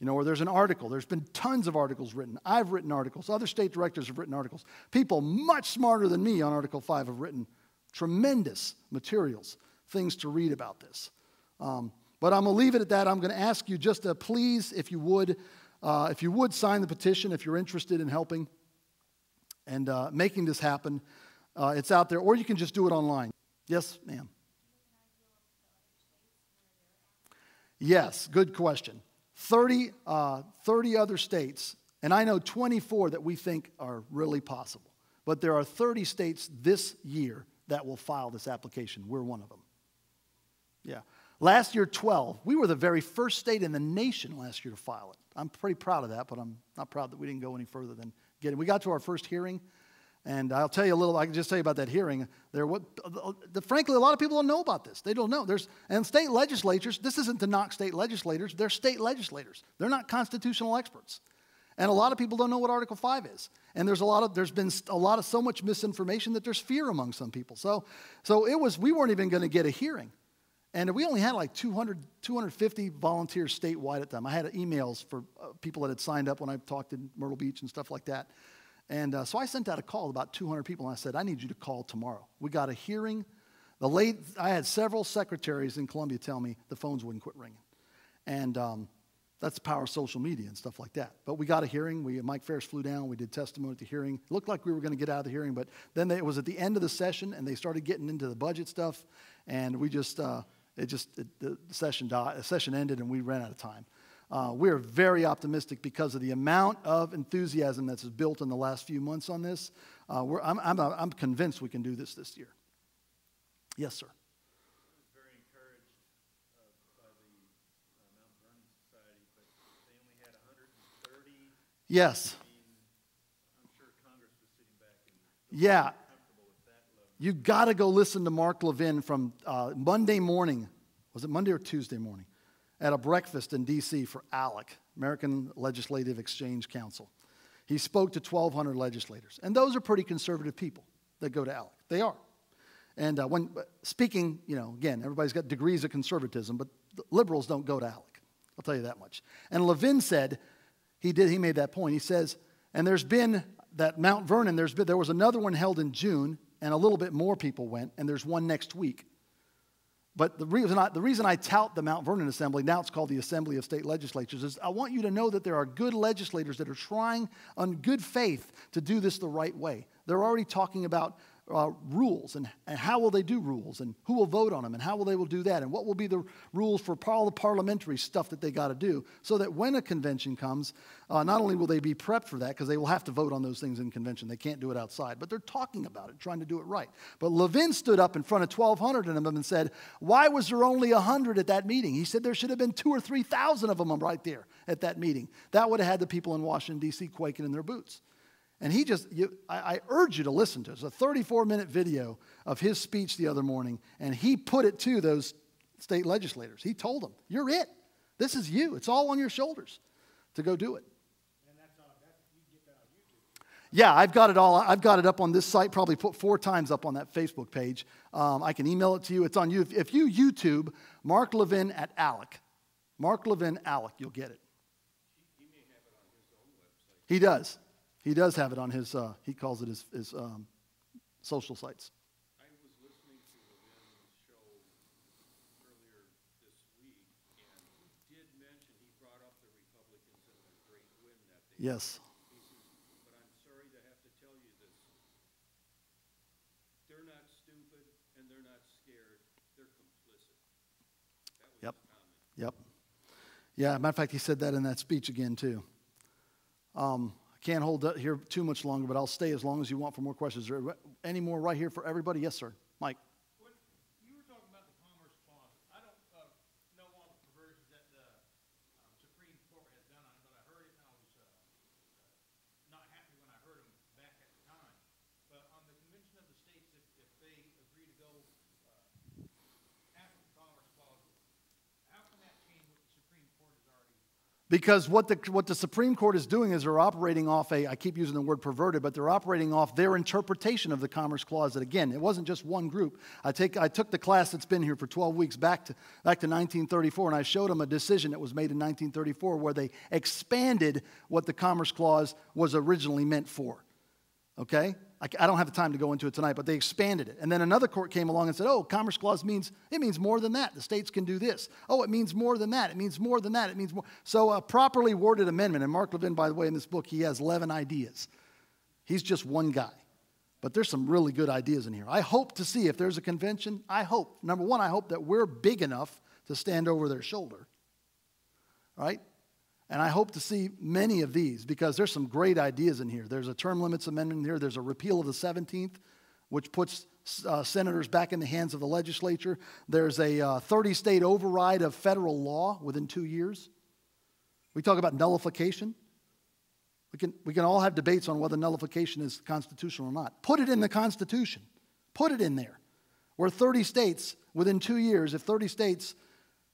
Or there's an article. There's been tons of articles written. I've written articles. Other state directors have written articles. People much smarter than me on Article 5 have written tremendous materials, things to read about this. But I'm going to leave it at that. I'm going to ask you just to please, if you would sign the petition if you're interested in helping and making this happen. It's out there, or you can just do it online. Yes, ma'am. Yes, good question. 30 other states, and I know 24 that we think are really possible. But there are 30 states this year that will file this application. We're one of them. Yeah. Last year, 12. We were the very first state in the nation last year to file it. I'm pretty proud of that, but I'm not proud that we didn't go any further than getting. We got to our first hearing, and I'll tell you a little. I can just tell you about that hearing. Frankly, a lot of people don't know about this. They don't know. And state legislatures. This isn't to knock state legislators. They're state legislators. They're not constitutional experts. And a lot of people don't know what Article 5 is. And there's been so much misinformation that there's fear among some people. So we weren't even going to get a hearing. And we only had like 250 volunteers statewide at the time. I had emails for people that had signed up when I talked in Myrtle Beach and stuff like that. And so I sent out a call to about 200 people, and I said, I need you to call tomorrow. We got a hearing. I had several secretaries in Columbia tell me the phones wouldn't quit ringing. And that's the power of social media and stuff like that. But we got a hearing. Mike Ferris flew down. We did testimony at the hearing. It looked like we were going to get out of the hearing, but then it was at the end of the session, and they started getting into the budget stuff, and we just the session ended, and we ran out of time. We're very optimistic because of the amount of enthusiasm that's built in the last few months on this. I'm convinced we can do this year. Yes, sir. Yes. I'm sure Congress was sitting back and yeah. comfortable with that level. You got to go listen to Mark Levin from Monday morning. Was it Monday or Tuesday morning? At a breakfast in D.C. for ALEC, American Legislative Exchange Council. He spoke to 1,200 legislators. And those are pretty conservative people that go to ALEC. They are. And when speaking, again, everybody's got degrees of conservatism, but the liberals don't go to ALEC. I'll tell you that much. And Levin said, he made that point. He says, and there's been that Mount Vernon, there was another one held in June, and a little bit more people went, and there's one next week. But the reason I tout the Mount Vernon Assembly, now it's called the Assembly of State Legislatures, is I want you to know that there are good legislators that are trying on good faith to do this the right way. They're already talking about rules and how will they do rules and who will vote on them and how will they do that and what will be the rules for all the parliamentary stuff that they got to do so that when a convention comes, not only will they be prepped for that because they will have to vote on those things in convention. They can't do it outside, but they're talking about it, trying to do it right. But Levin stood up in front of 1,200 of them and said, why was there only 100 at that meeting? He said there should have been 2,000 or 3,000 of them right there at that meeting. That would have had the people in Washington, D.C. quaking in their boots. And I urge you to listen to it. It's a 34-minute video of his speech the other morning, and he put it to those state legislators. He told them, you're it. This is you. It's all on your shoulders to go do it. And you get that on YouTube. Yeah, I've got it all. I've got it up on this site, probably put 4 times up on that Facebook page. I can email it to you. It's on you. If you YouTube Mark Levin at ALEC, Mark Levin ALEC, you'll get it. He may have it on his own website. He does. He does have it on his, he calls it his social sites. I was listening to Levin's show earlier this week, and he did mention, he brought up the Republicans and the great win that they Yes. He says, but I'm sorry to have to tell you this. They're not stupid, and they're not scared. They're complicit. That was Yep. his comment. Yep. Yeah, matter of fact, he said that in that speech again, too. I can't hold it here too much longer, but I'll stay as long as you want for more questions. Are there any more right here for everybody? Yes, sir. Mike. When you were talking about the Commerce Clause, I don't know all the perversions that the Supreme Court has done on it, but I heard it and I was not happy when I heard them back at the time. But on the Convention of the States, if they agree to go after the Commerce Clause Because what the Supreme Court is doing is they're operating off I keep using the word perverted, but they're operating off their interpretation of the Commerce Clause. That again, it wasn't just one group. I took the class that's been here for 12 weeks back to 1934, and I showed them a decision that was made in 1934 where they expanded what the Commerce Clause was originally meant for. Okay? I don't have the time to go into it tonight, but they expanded it. And then another court came along and said, oh, Commerce Clause means more than that. The states can do this. Oh, it means more than that. It means more than that. It means more. So a properly worded amendment, and Mark Levin, by the way, in this book, he has 11 ideas. He's just one guy. But there's some really good ideas in here. I hope to see if there's a convention, number one, I hope that we're big enough to stand over their shoulder. Right? And I hope to see many of these because there's some great ideas in here. There's a term limits amendment in here. There's a repeal of the 17th, which puts senators back in the hands of the legislature. There's a 30-state override of federal law within 2 years. We talk about nullification. We can all have debates on whether nullification is constitutional or not. Put it in the Constitution. Put it in there. Where 30 states, within 2 years, if 30 states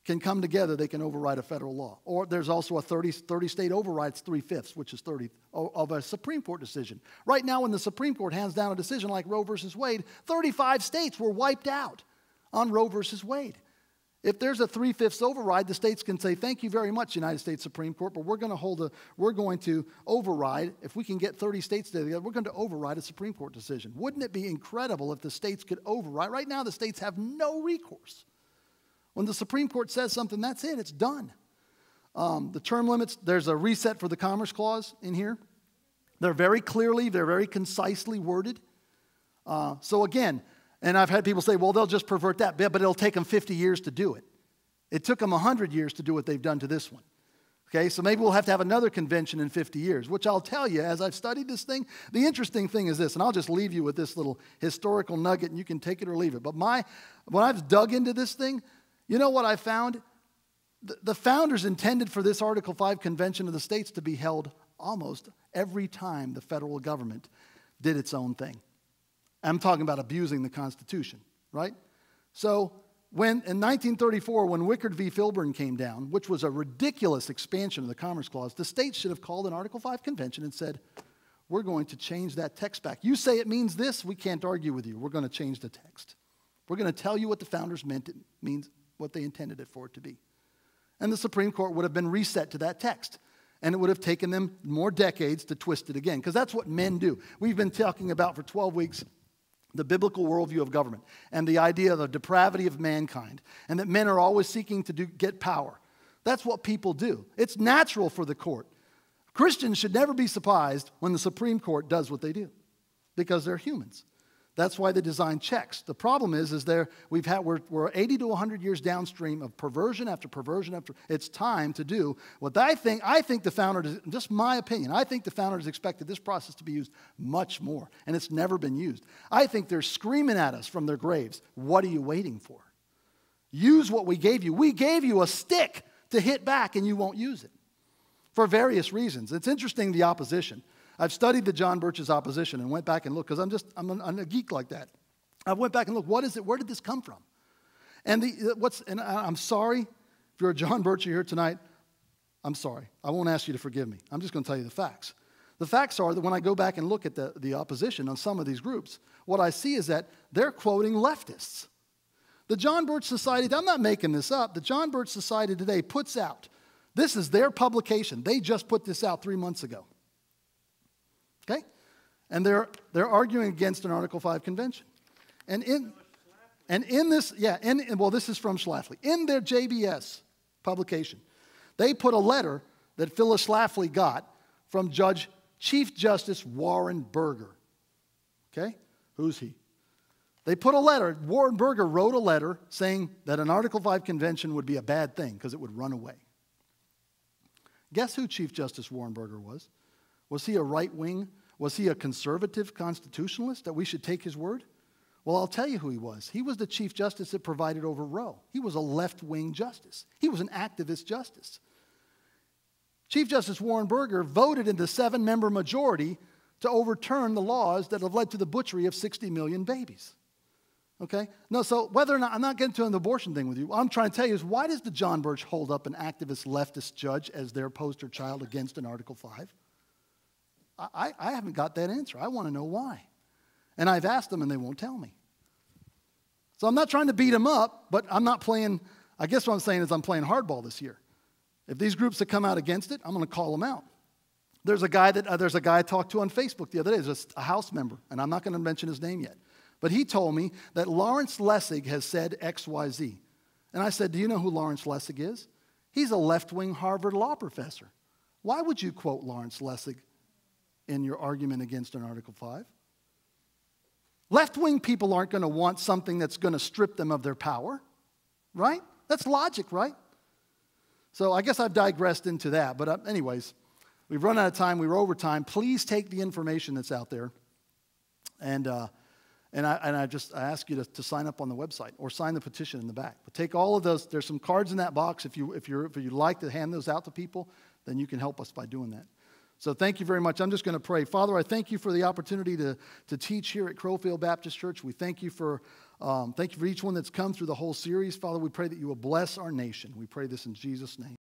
can come together, they can override a federal law. Or there's also a 30-state override, it's 3/5, which is 30, of a Supreme Court decision. Right now, when the Supreme Court hands down a decision like Roe versus Wade, 35 states were wiped out on Roe versus Wade. If there's a 3/5 override, the states can say, thank you very much, United States Supreme Court, but we're going to override, if we can get 30 states together, we're going to override a Supreme Court decision. Wouldn't it be incredible if the states could override? Right now, the states have no recourse. When the Supreme Court says something, that's it. It's done. The term limits, there's a reset for the Commerce Clause in here. They're very concisely worded. So again, and I've had people say, well, they'll just pervert that, but it'll take them 50 years to do it. It took them 100 years to do what they've done to this one. Okay, so maybe we'll have to have another convention in 50 years, which I'll tell you, as I've studied this thing, the interesting thing is this, and I'll just leave you with this little historical nugget, and you can take it or leave it. But when I've dug into this thing, you know what I found? The founders intended for this Article 5 Convention of the States to be held almost every time the federal government did its own thing. I'm talking about abusing the Constitution, right? So in 1934, when Wickard v. Filburn came down, which was a ridiculous expansion of the Commerce Clause, the states should have called an Article 5 convention and said, we're going to change that text back. You say it means this, we can't argue with you. We're going to change the text. We're going to tell you what the founders meant it means, what they intended it for it to be. And the Supreme Court would have been reset to that text. And it would have taken them more decades to twist it again, because that's what men do. We've been talking about for 12 weeks the biblical worldview of government and the idea of the depravity of mankind and that men are always seeking to get power. That's what people do. It's natural for the court. Christians should never be surprised when the Supreme Court does what they do because they're humans. That's why they design checks. The problem is we're 80 to 100 years downstream of perversion after perversion after. It's time to do what I think the founders, just my opinion, I think the founders expected this process to be used much more, and it's never been used. I think they're screaming at us from their graves, what are you waiting for? Use what we gave you. We gave you a stick to hit back, and you won't use it for various reasons. It's interesting, the opposition. I've studied the John Birch's opposition and went back and looked, because I'm a geek like that. I went back and looked, what is it? Where did this come from? And I'm sorry, if you're a John Birch here tonight, I'm sorry. I won't ask you to forgive me. I'm just going to tell you the facts. The facts are that when I go back and look at the opposition on some of these groups, what I see is that they're quoting leftists. The John Birch Society, I'm not making this up, the John Birch Society today puts out, this is their publication. They just put this out 3 months ago. Okay? And they're arguing against an Article 5 convention. And in this, this is from Schlafly. In their JBS publication, they put a letter that Phyllis Schlafly got from Chief Justice Warren Burger. Okay? Who's he? They put a letter, Warren Burger wrote a letter saying that an Article 5 convention would be a bad thing because it would run away. Guess who Chief Justice Warren Burger was? Was he a right-wing? Was he a conservative constitutionalist that we should take his word? Well, I'll tell you who he was. He was the Chief Justice that presided over Roe. He was a left-wing justice. He was an activist justice. Chief Justice Warren Burger voted in the 7-member majority to overturn the laws that have led to the butchery of 60 million babies. Okay? No, so whether or not, I'm not getting to an abortion thing with you. What I'm trying to tell you is, why does the John Birch hold up an activist leftist judge as their poster child against an Article 5? I haven't got that answer. I want to know why. And I've asked them and they won't tell me. So I'm not trying to beat them up, but I'm not playing, I guess what I'm saying is I'm playing hardball this year. If these groups that come out against it, I'm going to call them out. There's a guy I talked to on Facebook the other day, just a House member, and I'm not going to mention his name yet. But he told me that Lawrence Lessig has said X, Y, Z. And I said, do you know who Lawrence Lessig is? He's a left-wing Harvard law professor. Why would you quote Lawrence Lessig in your argument against an Article 5? Left-wing people aren't going to want something that's going to strip them of their power, right? That's logic, right? So I guess I've digressed into that. But anyways, we've run out of time. We were over time. Please take the information that's out there. And I ask you to sign up on the website or sign the petition in the back. But take all of those. There's some cards in that box. If you'd like to hand those out to people, then you can help us by doing that. So thank you very much. I'm just going to pray. Father, I thank you for the opportunity to teach here at Crowfield Baptist Church. We thank you for each one that's come through the whole series. Father, we pray that you will bless our nation. We pray this in Jesus' name.